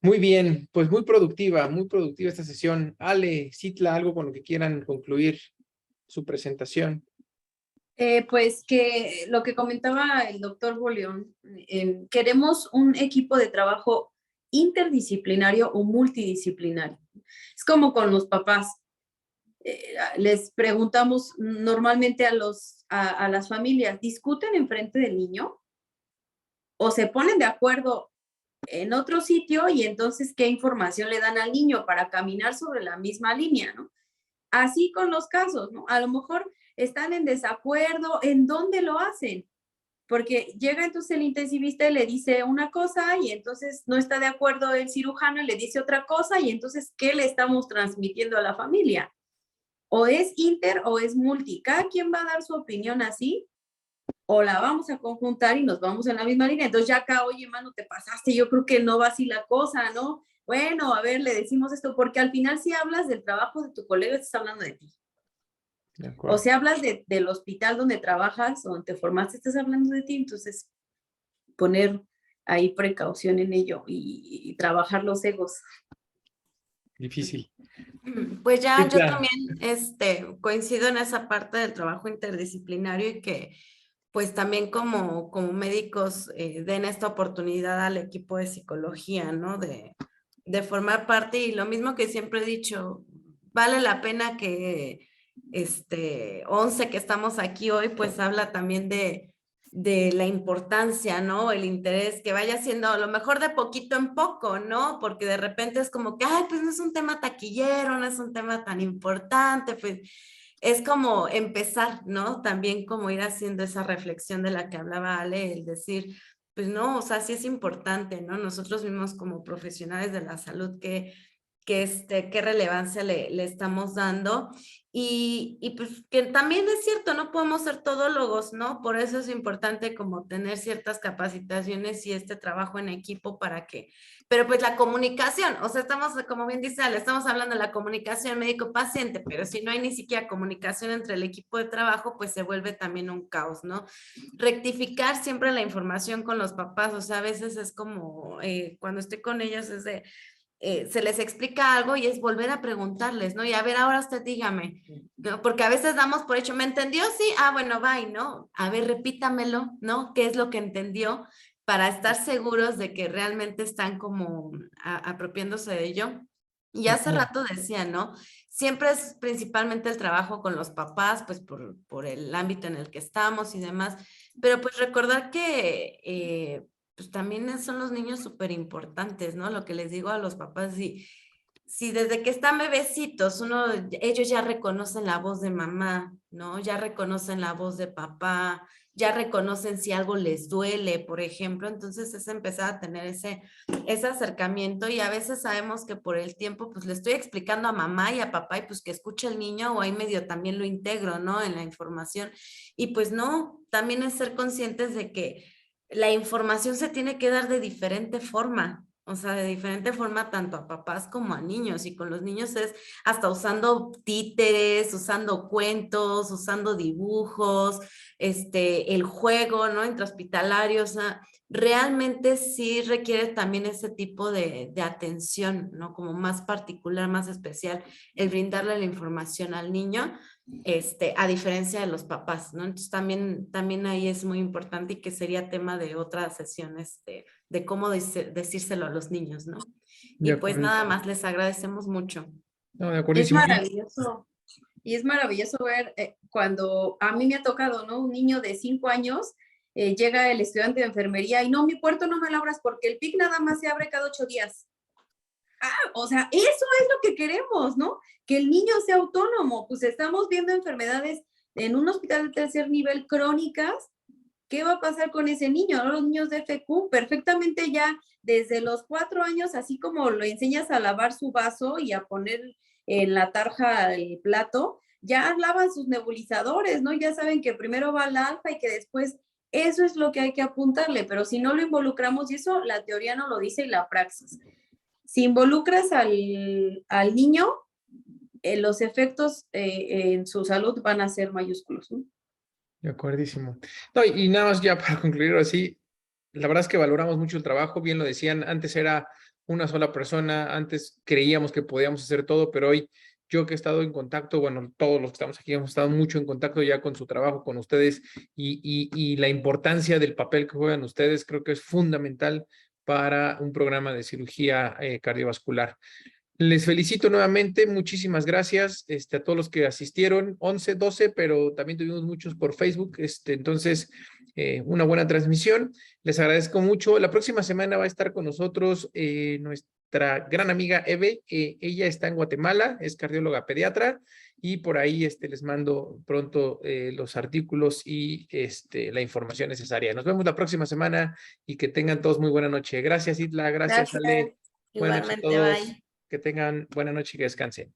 Muy bien, pues muy productiva esta sesión. Ale, Citla, algo con lo que quieran concluir su presentación. Pues que lo que comentaba el doctor Bolión, queremos un equipo de trabajo interdisciplinario o multidisciplinario. Es como con los papás. Les preguntamos normalmente a las familias, ¿discuten enfrente del niño? ¿O se ponen de acuerdo en otro sitio y entonces qué información le dan al niño para caminar sobre la misma línea, ¿no? Así con los casos, ¿no? A lo mejor están en desacuerdo, ¿en dónde lo hacen? Porque llega entonces el intensivista y le dice una cosa y entonces no está de acuerdo el cirujano y le dice otra cosa y entonces, ¿qué le estamos transmitiendo a la familia? O es inter o es multi. Cada quien va a dar su opinión así o la vamos a conjuntar y nos vamos en la misma línea. Entonces ya acá, oye, mano, te pasaste, yo creo que no va así la cosa, ¿no? Bueno, a ver, le decimos esto, porque al final si hablas del trabajo de tu colega, estás hablando de ti. O si hablas del hospital donde trabajas, donde te formaste, estás hablando de ti. Entonces, poner ahí precaución en ello y trabajar los egos. Difícil. Pues ya Sí, yo claro. también coincido en esa parte del trabajo interdisciplinario y que pues también como médicos den esta oportunidad al equipo de psicología, ¿no? De formar parte y lo mismo que siempre he dicho, vale la pena que 11 que estamos aquí hoy, pues habla también de la importancia, ¿no? El interés que vaya siendo a lo mejor de poquito en poco, ¿no? Porque de repente es como que, ay, pues no es un tema taquillero, no es un tema tan importante, pues es como empezar, ¿no? También como ir haciendo esa reflexión de la que hablaba Ale, el decir, pues no, o sea, sí es importante, ¿no? Nosotros mismos como profesionales de la salud qué relevancia le estamos dando y pues que también es cierto, no podemos ser todólogos, ¿no? Por eso es importante como tener ciertas capacitaciones y este trabajo en equipo para que, pero pues la comunicación, o sea, estamos, como bien dice Ale, estamos hablando de la comunicación médico-paciente, pero si no hay ni siquiera comunicación entre el equipo de trabajo, pues se vuelve también un caos, ¿no? Rectificar siempre la información con los papás, o sea, a veces es como, cuando estoy con ellos es de se les explica algo y es volver a preguntarles, ¿no? Y a ver, ahora usted dígame, ¿no? Porque a veces damos por hecho, ¿me entendió? Sí, bueno, bye, ¿no? A ver, repítamelo, ¿no? ¿Qué es lo que entendió? Para estar seguros de que realmente están como apropiándose de ello. Y hace rato decía, ¿no? Siempre es principalmente el trabajo con los papás, pues por el ámbito en el que estamos y demás, pero pues recordar que pues también son los niños súper importantes, ¿no? Lo que les digo a los papás, si desde que están bebecitos, ellos ya reconocen la voz de mamá, ¿no? Ya reconocen la voz de papá, ya reconocen si algo les duele, por ejemplo, entonces es empezar a tener ese acercamiento y a veces sabemos que por el tiempo, pues le estoy explicando a mamá y a papá y pues que escuche el niño o ahí medio también lo integro, ¿no? En la información y pues no, también es ser conscientes de que la información se tiene que dar de diferente forma, o sea, de diferente forma tanto a papás como a niños, y con los niños es hasta usando títeres, usando cuentos, usando dibujos, el juego, ¿no? Intrahospitalario, o sea, realmente sí requiere también ese tipo de atención, ¿no? Como más particular, más especial, el brindarle la información al niño, a diferencia de los papás, ¿no? Entonces también ahí es muy importante y que sería tema de otras sesiones de cómo decírselo a los niños, ¿no? Y pues nada más, les agradecemos mucho. No, de Es acuerdísimo. maravilloso. Y es maravilloso ver cuando a mí me ha tocado, ¿no? Un niño de 5 años, llega el estudiante de enfermería y no, mi puerto no me lo abras porque el PIC nada más se abre cada 8 días. O sea, eso es lo que queremos, ¿no? Que el niño sea autónomo. Pues estamos viendo enfermedades en un hospital de tercer nivel crónicas. ¿Qué va a pasar con ese niño? ¿No? Los niños de FQ perfectamente ya desde los 4 años, así como lo enseñas a lavar su vaso y a poner en la tarja el plato, ya lavan sus nebulizadores, ¿no? Ya saben que primero va al alfa y que después eso es lo que hay que apuntarle, pero si no lo involucramos, y eso la teoría no lo dice y la praxis, si involucras al niño, los efectos en su salud van a ser mayúsculos, ¿no? De acuerdísimo. No, y nada más ya para concluir así, la verdad es que valoramos mucho el trabajo, bien lo decían, antes era una sola persona, antes creíamos que podíamos hacer todo, pero hoy Yo que he estado en contacto, bueno, todos los que estamos aquí hemos estado mucho en contacto ya con su trabajo, con ustedes y la importancia del papel que juegan ustedes, creo que es fundamental para un programa de cirugía cardiovascular. Les felicito nuevamente, muchísimas gracias a todos los que asistieron, 11, 12, pero también tuvimos muchos por Facebook, entonces una buena transmisión, les agradezco mucho. La próxima semana va a estar con nosotros nuestra gran amiga Eve, ella está en Guatemala, es cardióloga pediatra, y por ahí les mando pronto los artículos y la información necesaria. Nos vemos la próxima semana y que tengan todos muy buena noche. Gracias, Isla, gracias, Ale. Buenas noches a Igualmente, todos. bye. Que tengan buena noche y que descansen.